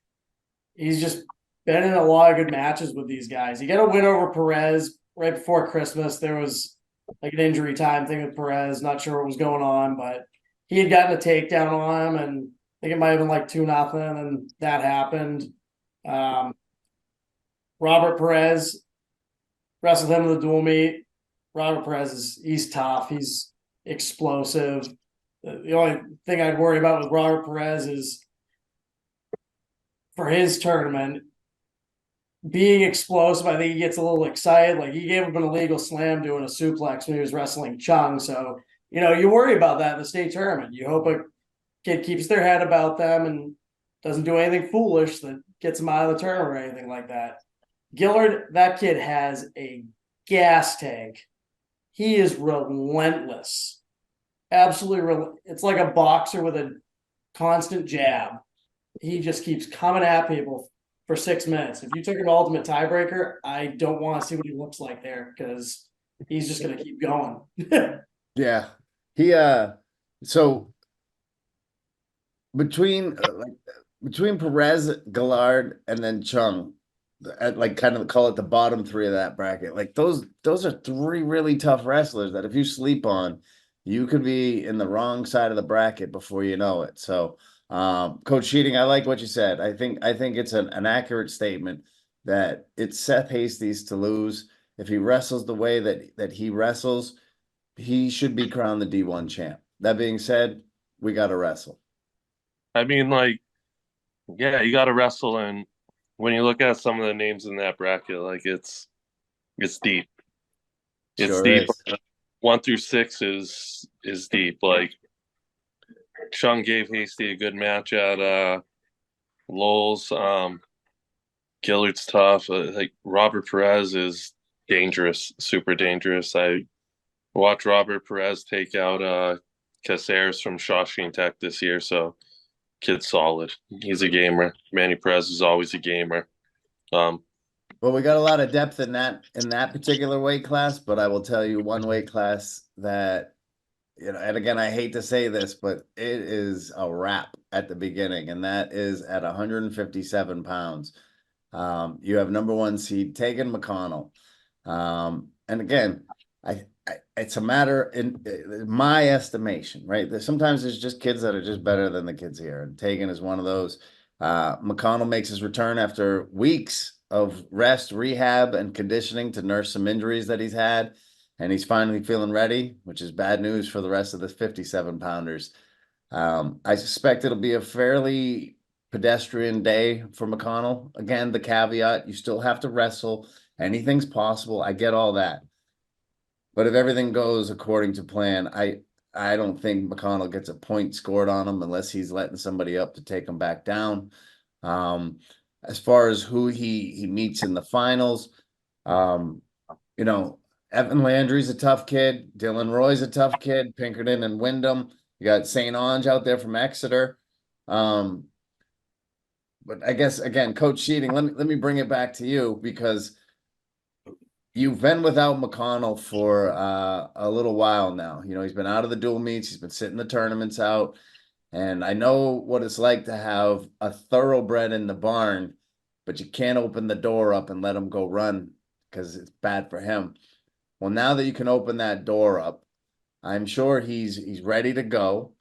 He's just been in a lot of good matches with these guys. He got a win over Perez right before Christmas. There was like an injury time thing with Perez. Not sure what was going on, but he had gotten a takedown on him, and I think it might have been like 2-0, and that happened. Robert Perez, wrestled him in the dual meet. Robert Perez he's tough. He's explosive. The only thing I'd worry about with Robert Perez is for his tournament, being explosive. I think he gets a little excited. Like he gave him an illegal slam doing a suplex when he was wrestling Chung. So, you worry about that in the state tournament. You hope a kid keeps their head about them and doesn't do anything foolish that gets him out of the tournament or anything like that. Gillard, that kid has a gas tank. He is relentless. Absolutely. It's like a boxer with a constant jab. He just keeps coming at people for 6 minutes. If you took an ultimate tiebreaker, I don't want to see what he looks like there because he's just going to keep going. Yeah. He so between between Perez, Gillard, and then Chung, at like kind of call it the bottom three of that bracket. Like those are three really tough wrestlers that if you sleep on, you could be in the wrong side of the bracket before you know it. So Coach Scheiding, I like what you said. I think it's an accurate statement that it's Seth Hastie's to lose. If he wrestles the way that he wrestles, he should be crowned the D1 champ. That being said, we got to wrestle. I mean, like, yeah, you got to wrestle, and when you look at some of the names in that bracket, like it's deep. It's Sure deep. is. 1 through 6 is deep. Like Chung gave Hasty a good match at Lowell's. Gillard's tough. Like Robert Perez is dangerous, super dangerous. I watched Robert Perez take out Caceres from Shawshank Tech this year, so kid's solid. He's a gamer. Manny Perez is always a gamer. Well, we got a lot of depth in that particular weight class, but I will tell you one weight class that, and again, I hate to say this, but it is a wrap at the beginning, and that is at 157 pounds. You have number 1 seed Tegan McConnell. And again, it's a matter in my estimation, right? Sometimes there's just kids that are just better than the kids here, and Tegan is one of those. McConnell makes his return after weeks of rest, rehab, and conditioning to nurse some injuries that he's had, and he's finally feeling ready, which is bad news for the rest of the 57-pounders. I suspect it'll be a fairly pedestrian day for McConnell. Again, the caveat, you still have to wrestle. Anything's possible. I get all that. But if everything goes according to plan, I don't think McConnell gets a point scored on him unless he's letting somebody up to take him back down. As far as who he meets in the finals, Evan Landry's a tough kid. Dylan Roy's a tough kid. Pinkerton and Wyndham. You got St. Ange out there from Exeter. But I guess, again, Coach Scheiding, let me bring it back to you because you've been without McConnell for a little while now. He's been out of the dual meets. He's been sitting the tournaments out. And I know what it's like to have a thoroughbred in the barn, but you can't open the door up and let him go run because it's bad for him. Well, now that you can open that door up, I'm sure he's ready to go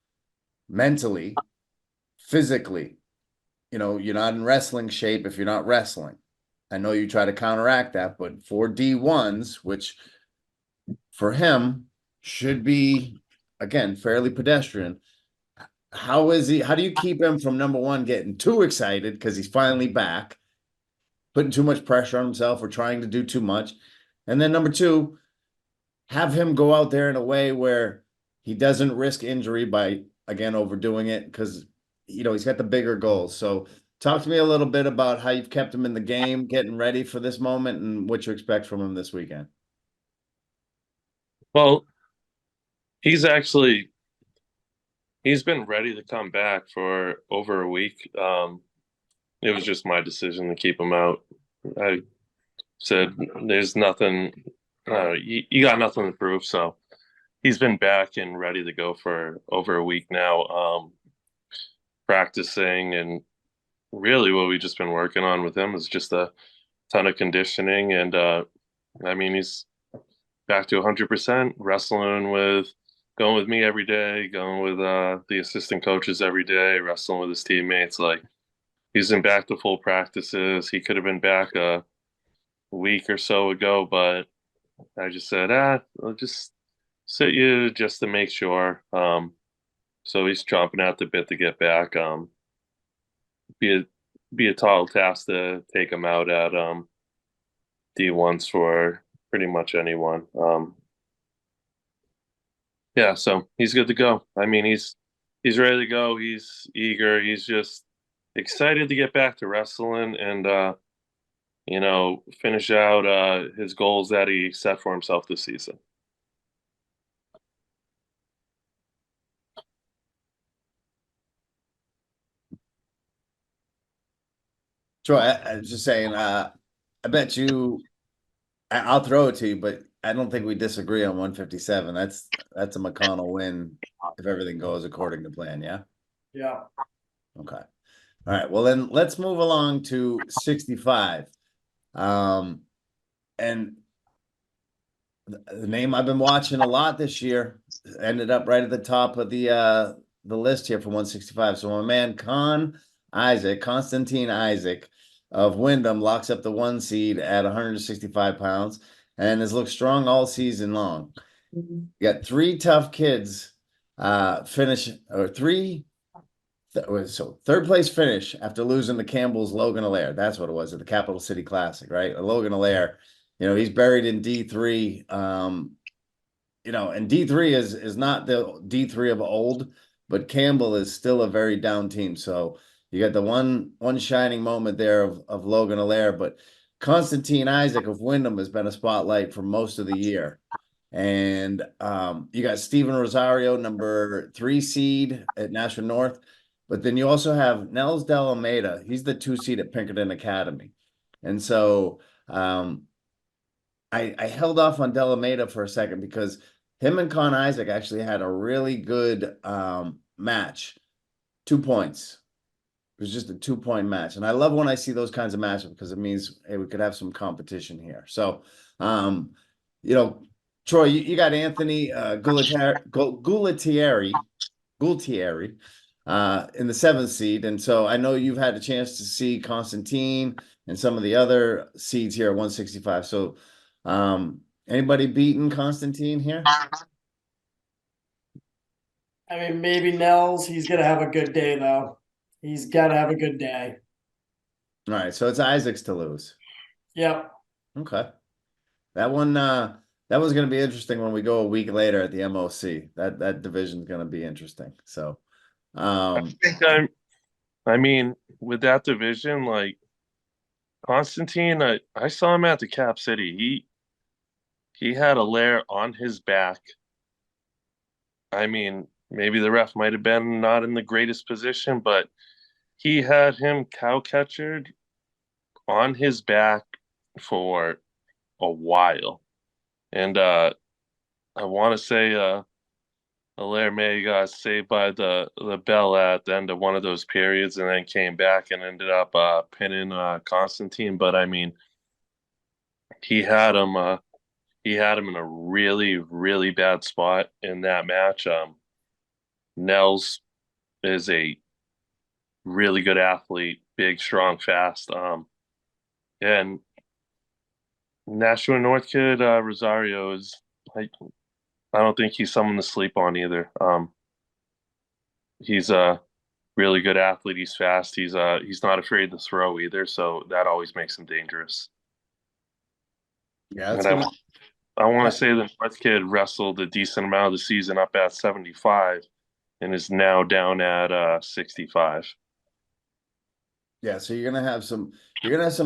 mentally, physically. You're not in wrestling shape if you're not wrestling. I know you try to counteract that, but for D1s, which for him should be, again, fairly pedestrian, how do you keep him from, number 1, getting too excited because he's finally back, putting too much pressure on himself or trying to do too much? And then number 2, have him go out there in a way where he doesn't risk injury by, again, overdoing it because, he's got the bigger goals. So talk to me a little bit about how you've kept him in the game, getting ready for this moment, and what you expect from him this weekend. Well, he's been ready to come back for over a week. It was just my decision to keep him out. I said, "There's nothing. You got nothing to prove." So he's been back and ready to go for over a week now, practicing, and really what we've just been working on with him is just a ton of conditioning. And he's back to 100%, going with me every day, going with the assistant coaches every day, wrestling with his teammates. Like, he's been back to full practices. He could have been back a week or so ago, but I just said, I'll just sit you just to make sure. So he's chomping at the bit to get back. Be a be a tall task to take him out at D1s for pretty much anyone. Yeah, so he's good to go. I mean, he's ready to go. He's eager. He's just excited to get back to wrestling and finish out his goals that he set for himself this season. Troy, I was just saying, I bet you I'll throw it to you, but I don't think we disagree on 157. That's a McConnell win if everything goes according to plan, yeah? Yeah. Okay. All right. Well, then let's move along to 65. And the name I've been watching a lot this year ended up right at the top of the list here for 165. So my man Constantine Isaac of Wyndham locks up the 1 seed at 165 pounds and has looked strong all season long. You got 3 tough kids finish or 3 so third place finish after losing to Campbell's Logan Allaire. That's what it was at the Capital City Classic, right? Logan Allaire, he's buried in D3. And D3 is not the D3 of old, but Campbell is still a very down team. So you got the one shining moment there of Logan Allaire, but Constantine Isaac of Wyndham has been a spotlight for most of the year. And you got Steven Rosario, number 3 seed at Nashville North. But then you also have Nels Del Almeida. He's the 2 seed at Pinkerton Academy. And so I held off on Del Almeida for a second because him and Con Isaac actually had a really good match. 2 points. It was just a 2-point match. And I love when I see those kinds of matches because it means, hey, we could have some competition here. So, Troy, you got Anthony Gulatieri in the 7th seed. And so I know you've had a chance to see Constantine and some of the other seeds here at 165. So anybody beating Constantine here? I mean, maybe Nels, he's gonna have a good day though. He's gotta have a good day. All right, so it's Isaac's to lose. Yep. Okay. That one's gonna be interesting when we go a week later at the MOC. That division's gonna be interesting. So I mean, with that division, like Constantine, I saw him at the Cap City. He had a lair on his back. I mean, maybe the ref might have been not in the greatest position, but he had him cow catchered on his back for a while. And I want to say Allaire may got saved by the bell at the end of one of those periods and then came back and ended up pinning Constantine. But I mean, he had him in a really, really bad spot in that match. Nels is a really good athlete, big, strong, fast. And Nashua North kid Rosario is I don't think he's someone to sleep on either. He's a really good athlete. He's fast. He's not afraid to throw either, so that always makes him dangerous. yeah, And I want to say the North kid wrestled a decent amount of the season up at 75 and is now down at 65. Yeah, so you're gonna have some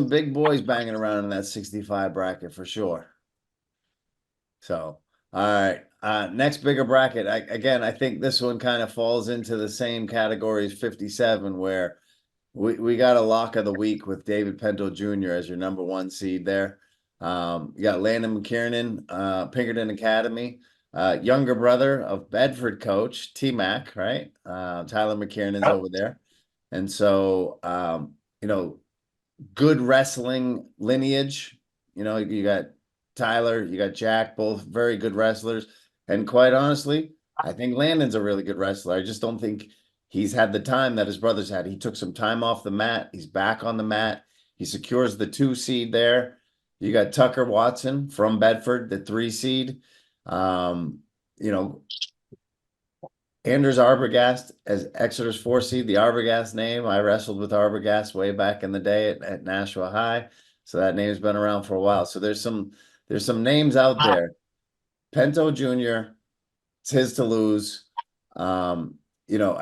big boys banging around in that 65 bracket for sure. So, all right. Next bigger bracket. I think this one kind of falls into the same category as 57, where we got a lock of the week with David Pinto Jr. as your number 1 seed there. You got Landon McKiernan, Pinkerton Academy, younger brother of Bedford coach T-Mac, right? Tyler McKiernan's over there. And so, good wrestling lineage. You got Tyler, you got Jack, both very good wrestlers. And quite honestly, I think Landon's a really good wrestler. I just don't think he's had the time that his brothers had. He took some time off the mat. He's back on the mat. He secures the 2 seed there. You got Tucker Watson from Bedford, the 3 seed. You know, Anders Arbogast as Exeter's 4 seed, the Arbogast name. I wrestled with Arbogast way back in the day at Nashua High. So that name's been around for a while. So there's some names out there. Pento Jr., it's his to lose. I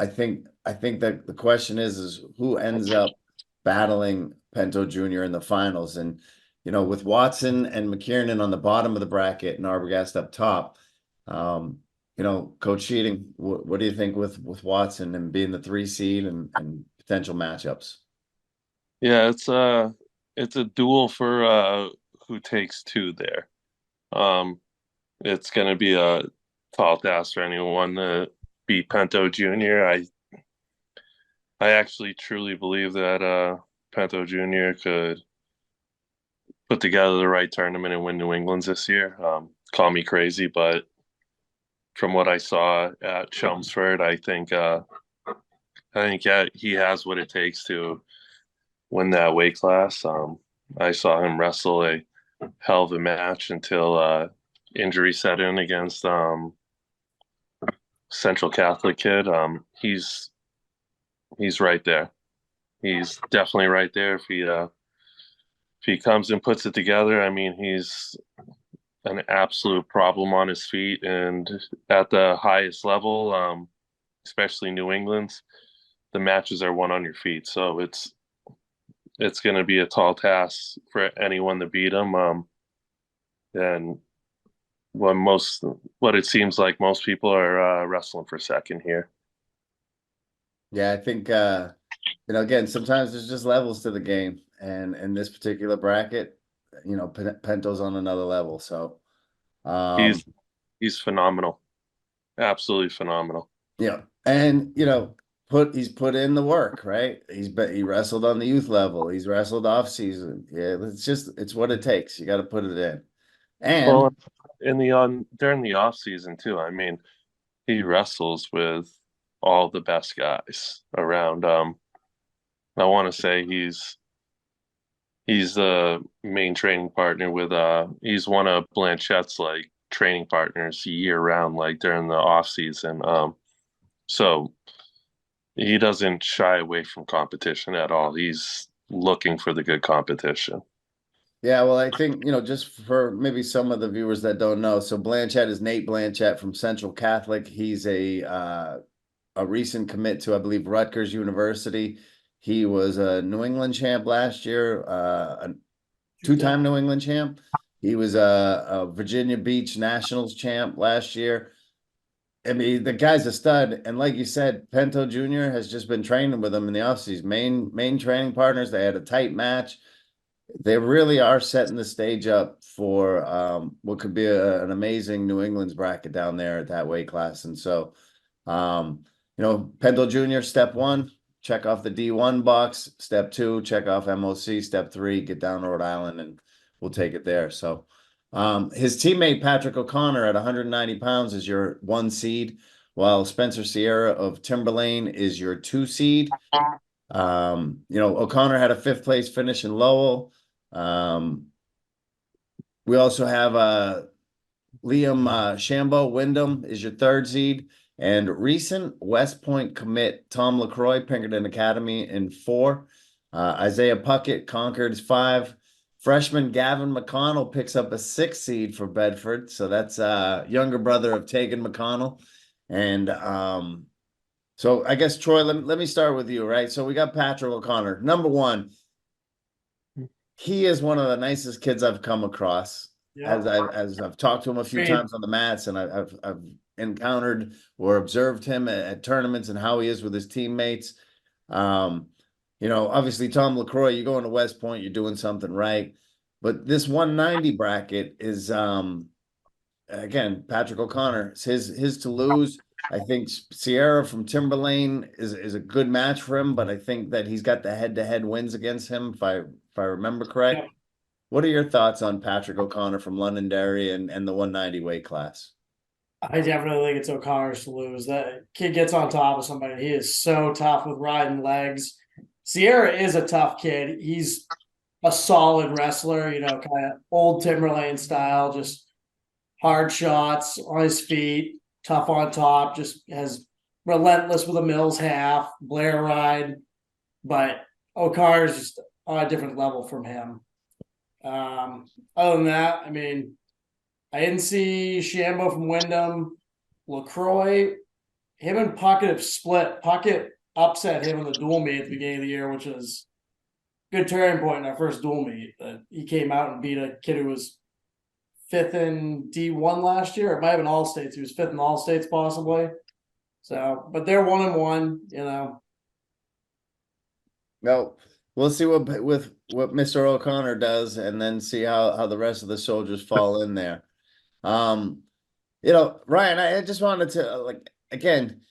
think that the question is who ends up battling Pento Jr. in the finals. And with Watson and McKiernan on the bottom of the bracket and Arbogast up top, Coach Scheiding, what do you think with Watson and being the 3 seed and potential matchups? Yeah, it's a duel for who takes two there. It's going to be a tall task for anyone to beat Pento Jr. I actually truly believe that Pento Jr. could put together the right tournament and win New England's this year. Call me crazy, but from what I saw at Chelmsford, I think he has what it takes to win that weight class. I saw him wrestle a hell of a match until injury set in against Central Catholic kid. He's right there. He's definitely right there. If he comes and puts it together, I mean, he's an absolute problem on his feet and at the highest level, especially New England's. The matches are won on your feet, so it's going to be a tall task for anyone to beat him. And what it seems like most people are wrestling for second here. Yeah, I think again, sometimes there's just levels to the game, and in this particular bracket, Pento's on another level. So, um, He's phenomenal, absolutely phenomenal. and he's put in the work, right? He wrestled on the youth level. He's wrestled off season. Yeah, it's what it takes. You got to put it in. And Well, in the on during the off season too. I mean, he wrestles with all the best guys around. I want to say he's the main training partner with he's one of Blanchette's like training partners year round, like during the off season. So he doesn't shy away from competition at all. He's looking for the good competition. yeah, well, I think, just for maybe some of the viewers that don't know, so Blanchett is Nate Blanchett from Central Catholic. He's a recent commit to, I believe, Rutgers University. He was a New England champ last year, a two-time New England champ. He was a Virginia Beach Nationals champ last year. I mean, the guy's a stud, and like you said, Pento Jr. has just been training with him in the offseason. Main training partners. They had a tight match. They really are setting the stage up for what could be an amazing New England's bracket down there at that weight class. And so, Pendle Jr., step 1, check off the D1 box. Step 2, check off MOC. Step 3, get down to Rhode Island, and we'll take it there. So, his teammate Patrick O'Connor at 190 pounds is your 1 seed, while Spencer Sierra of Timberlane is your 2 seed. O'Connor had a 5th place finish in Lowell. We also have Liam Shambo Wyndham is your 3rd seed, and recent West Point commit Tom LaCroix, Pinkerton Academy in 4. Isaiah Puckett, Concord's 5. Freshman Gavin McConnell picks up a 6th seed for Bedford, so that's younger brother of Tegan McConnell. And so I guess, Troy, let me start with you, right? So we got Patrick O'Connor. Number 1, he is one of the nicest kids I've come across. Yeah. As I've talked to him a few times on the mats, and I've encountered or observed him at tournaments and how he is with his teammates. Obviously Tom LaCroix, you go into West Point, you're doing something right. But this 190 bracket is again, Patrick O'Connor, it's his to lose. I think Sierra from Timberlane is a good match for him, but I think that he's got the head-to-head wins against him, if I remember correct. Yeah. What are your thoughts on Patrick O'Connor from Londonderry and the 190 weight class? I definitely think it's O'Connor's to lose. That kid gets on top of somebody. He is so tough with riding legs. Sierra is a tough kid. He's a solid wrestler, kind of old Timberlane style, just hard shots on his feet, tough on top, just has relentless with a Mills half, Blair ride. But O'Connor's just on a different level from him. Other than that, I mean, I didn't see Shambo from Wyndham. LaCroix, him and Puckett have split. Puckett upset him in the dual meet at the beginning of the year, which was a good turning point in our first dual meet. He came out and beat a kid who was fifth in D1 last year. It might have been all states. He was fifth in all states, possibly. So, but they're 1-1, No, we'll see what Mr. O'Connor does, and then see how the rest of the soldiers fall in there. Ryan, I just wanted to again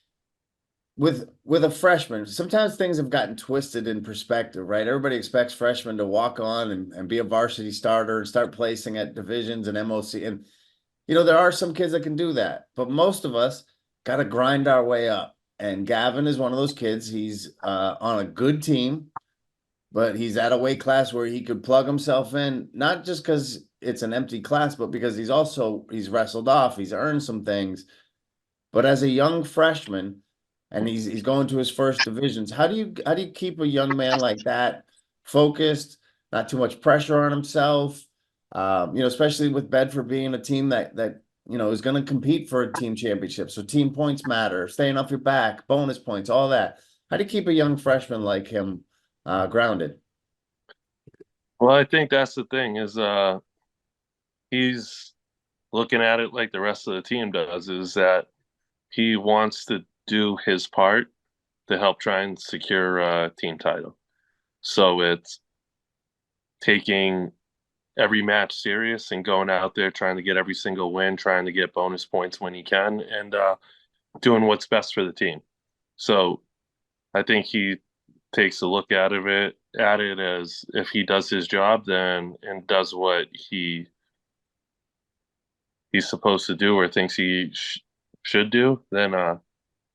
with a freshman. Sometimes things have gotten twisted in perspective, right? Everybody expects freshmen to walk on and be a varsity starter and start placing at divisions and MOC, and there are some kids that can do that, but most of us got to grind our way up. And Gavin is one of those kids. He's on a good team, but he's at a weight class where he could plug himself in, not just because it's an empty class, but because he's wrestled off, he's earned some things. But as a young freshman, and he's going to his first divisions, how do you keep a young man like that focused, not too much pressure on himself? Especially with Bedford being a team that is going to compete for a team championship. So team points matter, staying off your back, bonus points, all that. How do you keep a young freshman like him grounded? Well, I think that's the thing is he's looking at it like the rest of the team does, is that he wants to do his part to help try and secure a team title. So it's taking every match serious and going out there trying to get every single win, trying to get bonus points when he can, and doing what's best for the team. So I think he takes a look at it as if he does his job then and does what he's supposed to do or thinks he should do, then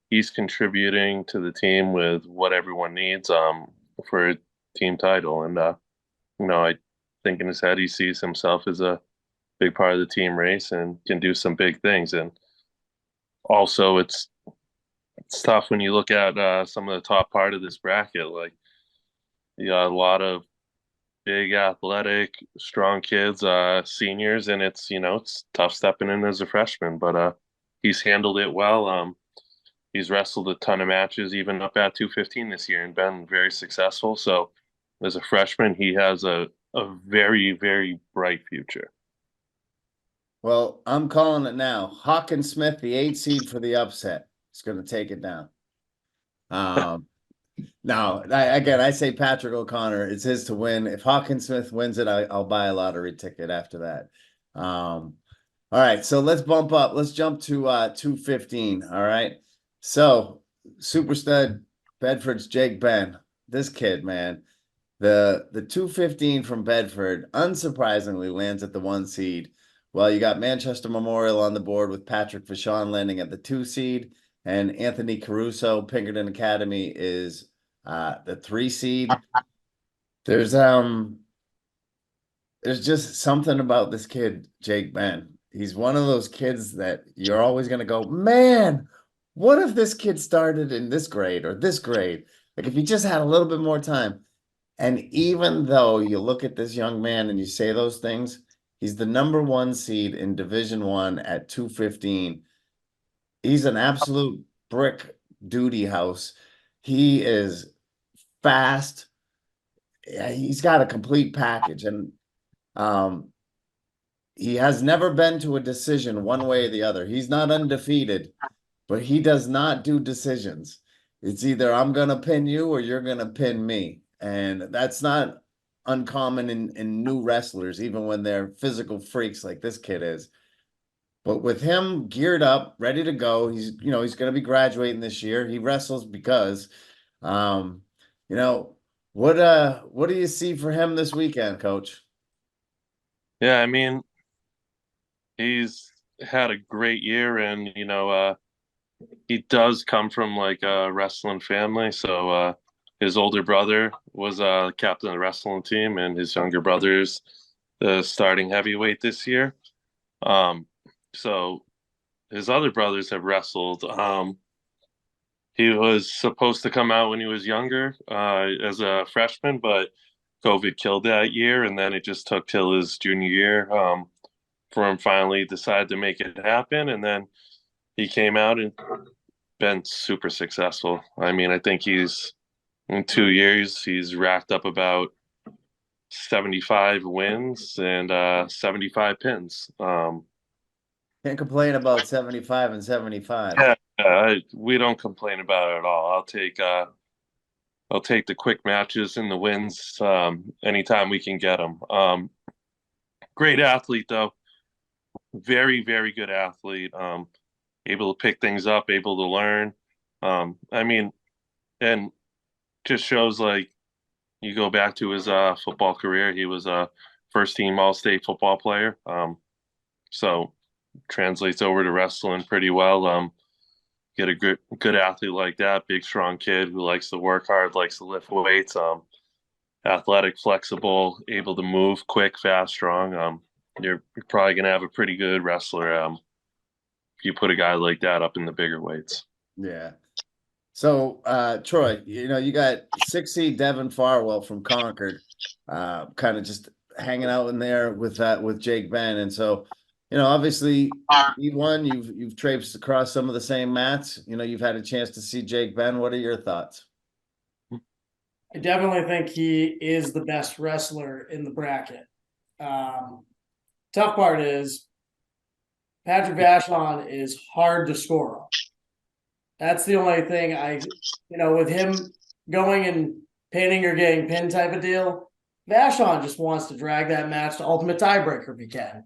he's contributing to the team with what everyone needs for a team title. And I think in his head he sees himself as a big part of the team race and can do some big things. And also it's tough when you look at some of the top part of this bracket. Like, you got a lot of big athletic strong kids, seniors, and it's tough stepping in as a freshman, but he's handled it well. He's wrestled a ton of matches even up at 215 this year and been very successful. So as a freshman he has a very, very bright future. Well, I'm calling it now. Hawkins Smith, the 8 seed for the upset, is going to take it down. Now, I say Patrick O'Connor. It's his to win. If Hawkins Smith wins it, I'll buy a lottery ticket after that. All right, so let's bump up. Let's jump to 215. All right. So super stud Bedford's Jake Ben. This kid, man. The 215 from Bedford, unsurprisingly, lands at the 1 seed. Well, you got Manchester Memorial on the board with Patrick Vachon landing at the 2 seed, and Anthony Caruso, Pinkerton Academy, is the 3 seed. There's just something about this kid, Jake Ben. He's one of those kids that you're always going to go, man, what if this kid started in this grade or this grade? Like, if he just had a little bit more time. And even though you look at this young man and you say those things, he's the number 1 seed in Division I at 215. He's an absolute brick duty house. He is fast. He's got a complete package, and he has never been to a decision one way or the other. He's not undefeated, but he does not do decisions. It's either I'm going to pin you or you're going to pin me. And that's not uncommon in new wrestlers, even when they're physical freaks like this kid is. But with him geared up, ready to go, he's going to be graduating this year. He wrestles because, what do you see for him this weekend, Coach? Yeah, I mean, he's had a great year, and he does come from like a wrestling family, so his older brother was captain of the wrestling team, and his younger brother's the starting heavyweight this year. So his other brothers have wrestled. He was supposed to come out when he was younger as a freshman, but COVID killed that year, and then it just took till his junior year for him finally decide to make it happen. And then he came out and been super successful. I mean, I think he's in 2 years he's racked up about 75 wins and 75 pins. Can't complain about 75 and 75. Yeah, we don't complain about it at all. I'll take the quick matches and the wins anytime we can get them. Great athlete though, very very good athlete. Able to pick things up, able to learn. I mean, and just shows like you go back to his football career. He was a first team All State football player. So translates over to wrestling pretty well. Get a good athlete like that, big strong kid who likes to work hard, likes to lift weights, athletic, flexible, able to move quick, fast, strong. You're probably gonna have a pretty good wrestler if you put a guy like that up in the bigger weights. Yeah. So, Troy, you got 6 seed Devin Farwell from Concord, kind of just hanging out in there with Jake Ben. And so, obviously you've traipsed across some of the same mats. You've had a chance to see Jake Ben. What are your thoughts? I definitely think he is the best wrestler in the bracket. Tough part is Patrick Vachon is hard to score on. That's the only thing with him going and pinning or getting pinned type of deal, Vachon just wants to drag that match to ultimate tiebreaker if he can.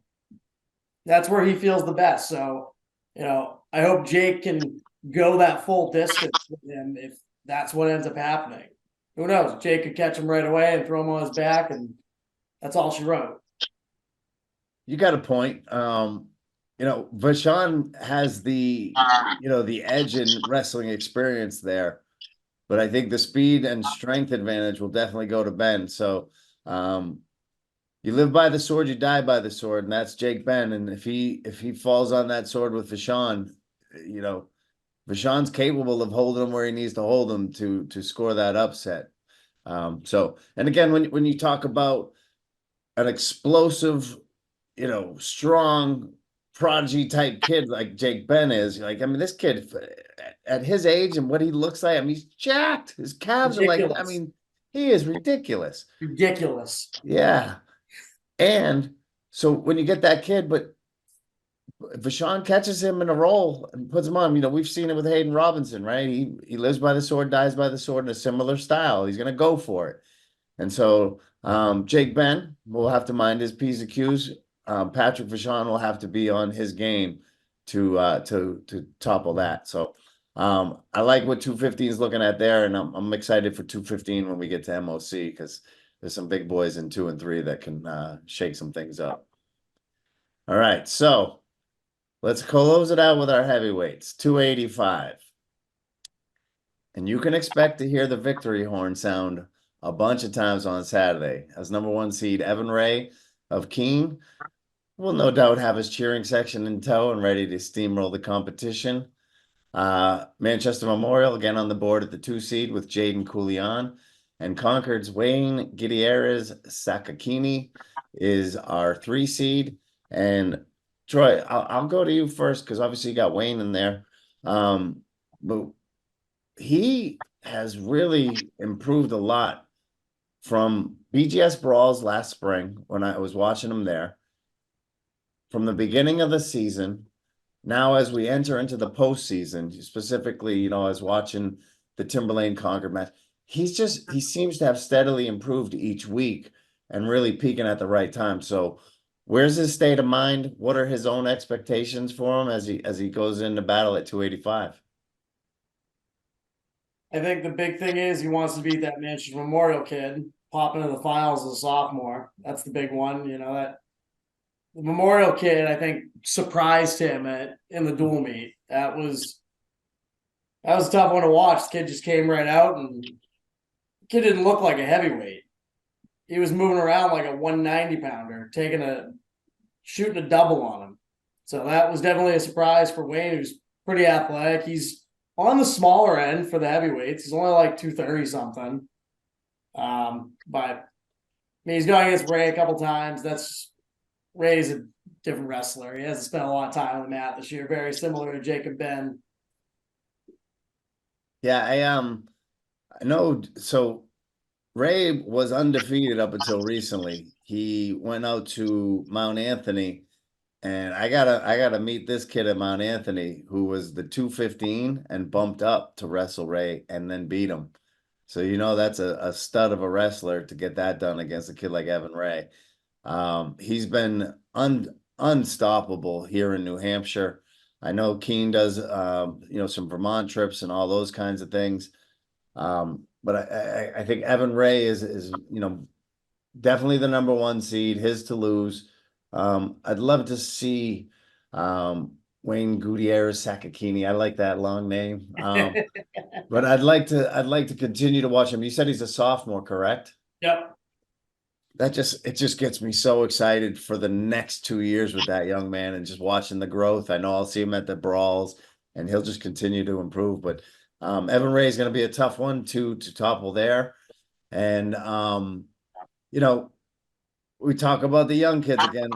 That's where he feels the best. So, I hope Jake can go that full distance with him if that's what ends up happening. Who knows? Jake could catch him right away and throw him on his back, and that's all she wrote. You got a point. Vachon has the edge in wrestling experience there, but I think the speed and strength advantage will definitely go to Ben. So, you live by the sword, you die by the sword, and that's Jake Ben. And if he falls on that sword with Vachon, Vachon's capable of holding him where he needs to hold him to score that upset. So, and again, when you talk about an explosive, strong prodigy type kid like Jake Ben is, this kid at his age and what he looks like, he's jacked. His calves Ridiculous. are he is ridiculous. Ridiculous. Yeah. And so when you get that kid, but Vachon catches him in a roll and puts him on, we've seen it with Hayden Robinson, right? He lives by the sword, dies by the sword in a similar style. He's going to go for it. And so Jake Ben will have to mind his P's and Q's. Patrick Vachon will have to be on his game to topple that. So I like what 215 is looking at there, and I'm excited for 215 when we get to MOC because there's some big boys in 2 and 3 that can shake some things up. All right, so let's close it out with our heavyweights, 285. And you can expect to hear the victory horn sound a bunch of times on Saturday. As number 1 seed, Evan Ray of Keene will no doubt have his cheering section in tow and ready to steamroll the competition. Manchester Memorial again on the board at the 2 seed with Jaden Coulion. And Concord's Wayne Gutierrez Sakakini is our 3 seed. And Troy, I'll go to you first because obviously you got Wayne in there. But he has really improved a lot from BGS Brawls last spring when I was watching him there. From the beginning of the season, now as we enter into the postseason, specifically, I was watching the Timberlane Concord match. He seems to have steadily improved each week and really peaking at the right time. So where's his state of mind? What are his own expectations for him as he goes into battle at 285? I think the big thing is he wants to beat that Manchester Memorial kid, pop into the finals as a sophomore. That's the big one. That the Memorial kid, I think, surprised him in the dual meet. That was a tough one to watch. The kid just came right out and kid didn't look like a heavyweight. He was moving around like a 190 pounder, shooting a double on him. So that was definitely a surprise for Wayne, who's pretty athletic. He's on the smaller end for the heavyweights. He's only like 230 something. But I mean, he's going against Ray a couple times. Ray's a different wrestler. He hasn't spent a lot of time on the mat this year, very similar to Jacob Ben. Yeah, I know. So Ray was undefeated up until recently. He went out to Mount Anthony, and I gotta meet this kid at Mount Anthony who was the 215 and bumped up to wrestle Ray and then beat him. So that's a stud of a wrestler to get that done against a kid like Evan Ray. He's been unstoppable here in New Hampshire. I know Keene does some Vermont trips and all those kinds of things. But I think Evan Ray is definitely the number one seed, his to lose. I'd love to see Wayne Gutierrez Sakakini. I like that long name. But I'd like to continue to watch him. You said he's a sophomore, correct? Yep. It just gets me so excited for the next 2 years with that young man and just watching the growth. I know I'll see him at the brawls and he'll just continue to improve. But Evan Ray is going to be a tough one to topple there. And we talk about the young kids again.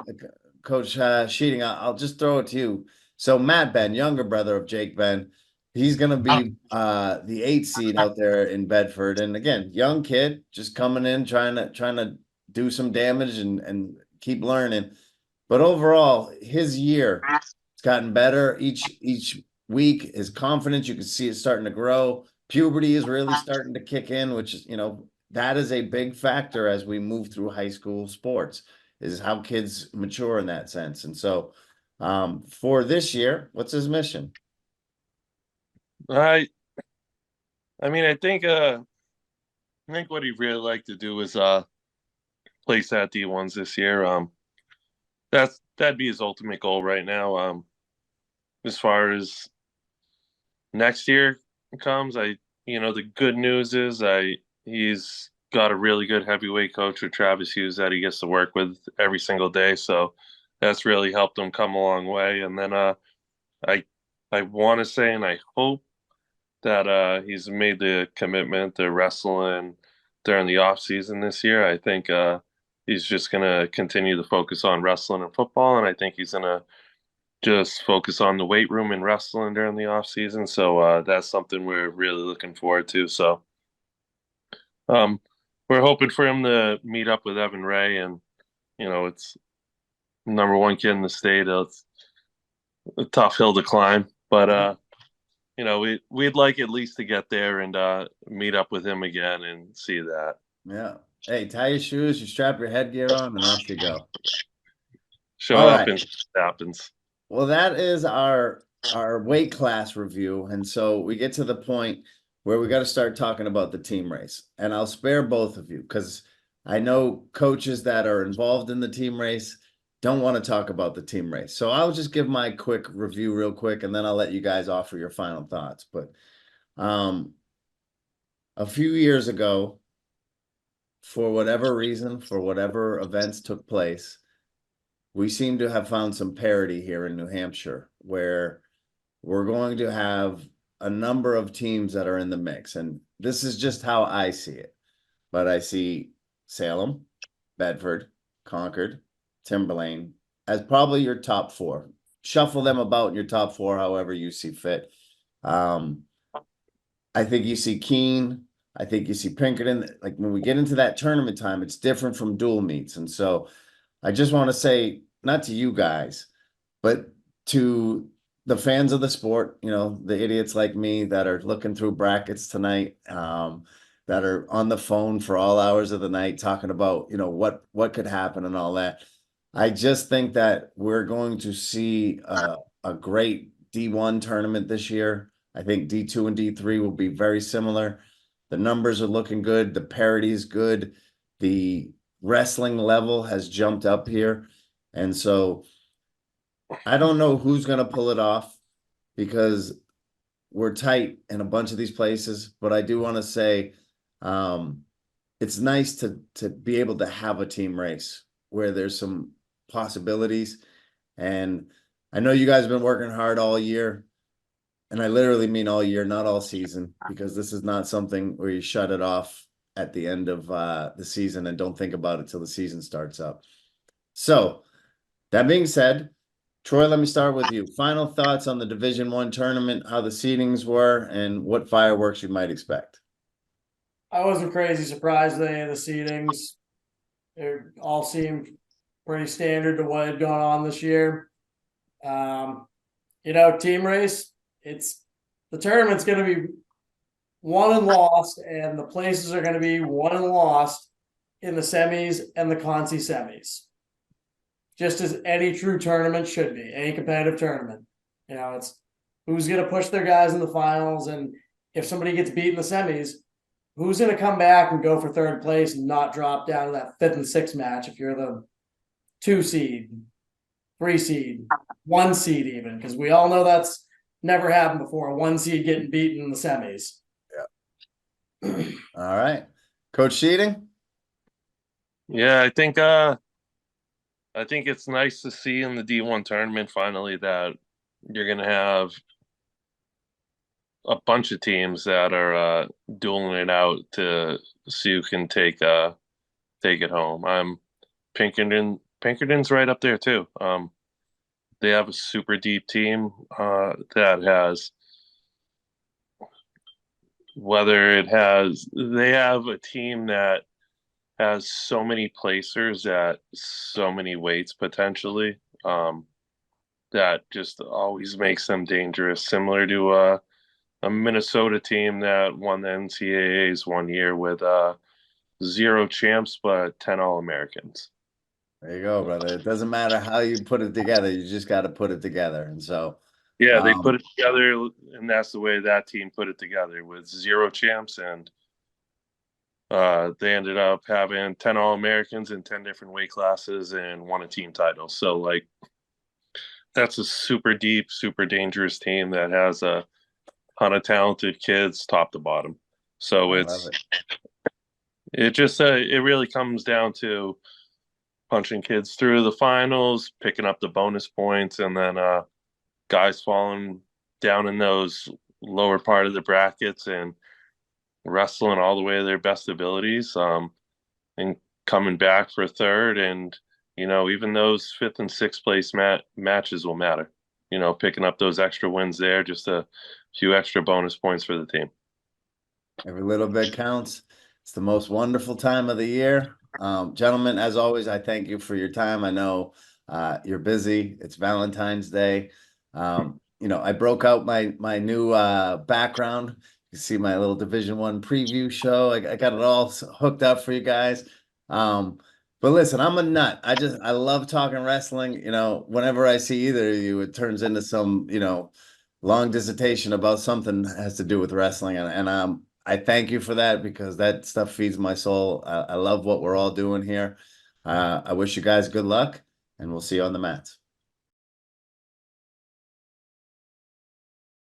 Coach Scheiding, I'll just throw it to you. So Matt Ben, younger brother of Jake Ben, he's going to be the 8th seed out there in Bedford. And again, young kid, just coming in, trying to do some damage and keep learning. But overall, his year, it's gotten better each week. His confidence, you can see it starting to grow. Puberty is really starting to kick in, which is, that is a big factor as we move through high school sports, is how kids mature in that sense. And so for this year, what's his mission? I mean, I think what he'd really like to do is place at D1s this year. That'd be his ultimate goal right now. As far as next year comes, the good news is he's got a really good heavyweight coach with Travis Hughes that he gets to work with every single day. So that's really helped him come a long way. And then I want to say, and I hope that he's made the commitment to wrestling during the off season this year. I think he's just gonna continue to focus on wrestling and football, and I think he's gonna just focus on the weight room and wrestling during the off season. So that's something we're really looking forward to. So we're hoping for him to meet up with Evan Ray, and it's number one kid in the state. It's a tough hill to climb, but we'd like at least to get there and meet up with him again and see that. Yeah. Hey, tie your shoes, you strap your headgear on, and off you go. Show All up right. and it happens. Well, that is our weight class review. And so we get to the point where we got to start talking about the team race. And I'll spare both of you because I know coaches that are involved in the team race don't want to talk about the team race. So I'll just give my quick review real quick, and then I'll let you guys offer your final thoughts. But a few years ago, for whatever reason, for whatever events took place, we seem to have found some parity here in New Hampshire where we're going to have a number of teams that are in the mix. And this is just how I see it. But I see Salem, Bedford, Concord, Timberlane as probably your top 4. Shuffle them about in your top 4 however you see fit. I think you see Keene. I think you see Pinkerton. Like when we get into that tournament time, it's different from dual meets. And so I just want to say, not to you guys, but to the fans of the sport, the idiots like me that are looking through brackets tonight, that are on the phone for all hours of the night talking about, what could happen and all that. I just think that we're going to see a great D1 tournament this year. I think D2 and D3 will be very similar. The numbers are looking good. The parity is good. The wrestling level has jumped up here. And so I don't know who's going to pull it off because we're tight in a bunch of these places. But I do want to say it's nice to be able to have a team race where there's some possibilities. And I know you guys have been working hard all year. And I literally mean all year, not all season, because this is not something where you shut it off at the end of the season and don't think about it till the season starts up. So that being said, Troy, let me start with you. Final thoughts on the Division I tournament, how the seedings were, and what fireworks you might expect. I wasn't crazy surprised with any of the seedings. They all seemed pretty standard to what had gone on this year. Team race, it's the tournament's going to be won and lost, and the places are going to be won and lost in the semis and the consi semis. Just as any true tournament should be, any competitive tournament. It's who's going to push their guys in the finals, and if somebody gets beat in the semis, who's going to come back and go for third place and not drop down to that 5th and 6th match if you're the 2 seed, 3 seed, 1 seed even, because we all know that's never happened before, a 1 seed getting beaten in the semis. Yeah. All right. Coach Scheiding? Yeah, I think it's nice to see in the D1 tournament finally that you're going to have a bunch of teams that are dueling it out to see who can take it home. Pinkerton's right up there too. They have a super deep team that has they have a team that has so many placers at so many weights potentially, that just always makes them dangerous, similar to a Minnesota team that won the NCAAs one year with 0 champs but 10 All-Americans. There you go, brother. It doesn't matter how you put it together. You just got to put it together. And so, yeah, they put it together, and that's the way that team put it together with 0 champs, and they ended up having 10 All-Americans in 10 different weight classes and won a team title. So, like, that's a super deep, super dangerous team that has a ton of talented kids, top to bottom. So it really comes down to punching kids through the finals, picking up the bonus points, and then guys falling down in those lower part of the brackets and wrestling all the way to their best abilities, and coming back for third. And even those 5th and 6th place matches will matter. Picking up those extra wins there, just a few extra bonus points for the team. Every little bit counts. It's the most wonderful time of the year. Gentlemen, as always, I thank you for your time. I know you're busy. It's Valentine's Day. I broke out my new background. You see my little Division I preview show. I got it all hooked up for you guys. But listen, I'm a nut. I love talking wrestling. Whenever I see either of you, it turns into some, long dissertation about something that has to do with wrestling. And I thank you for that, because that stuff feeds my soul. I love what we're all doing here. I wish you guys good luck, and we'll see you on the mats.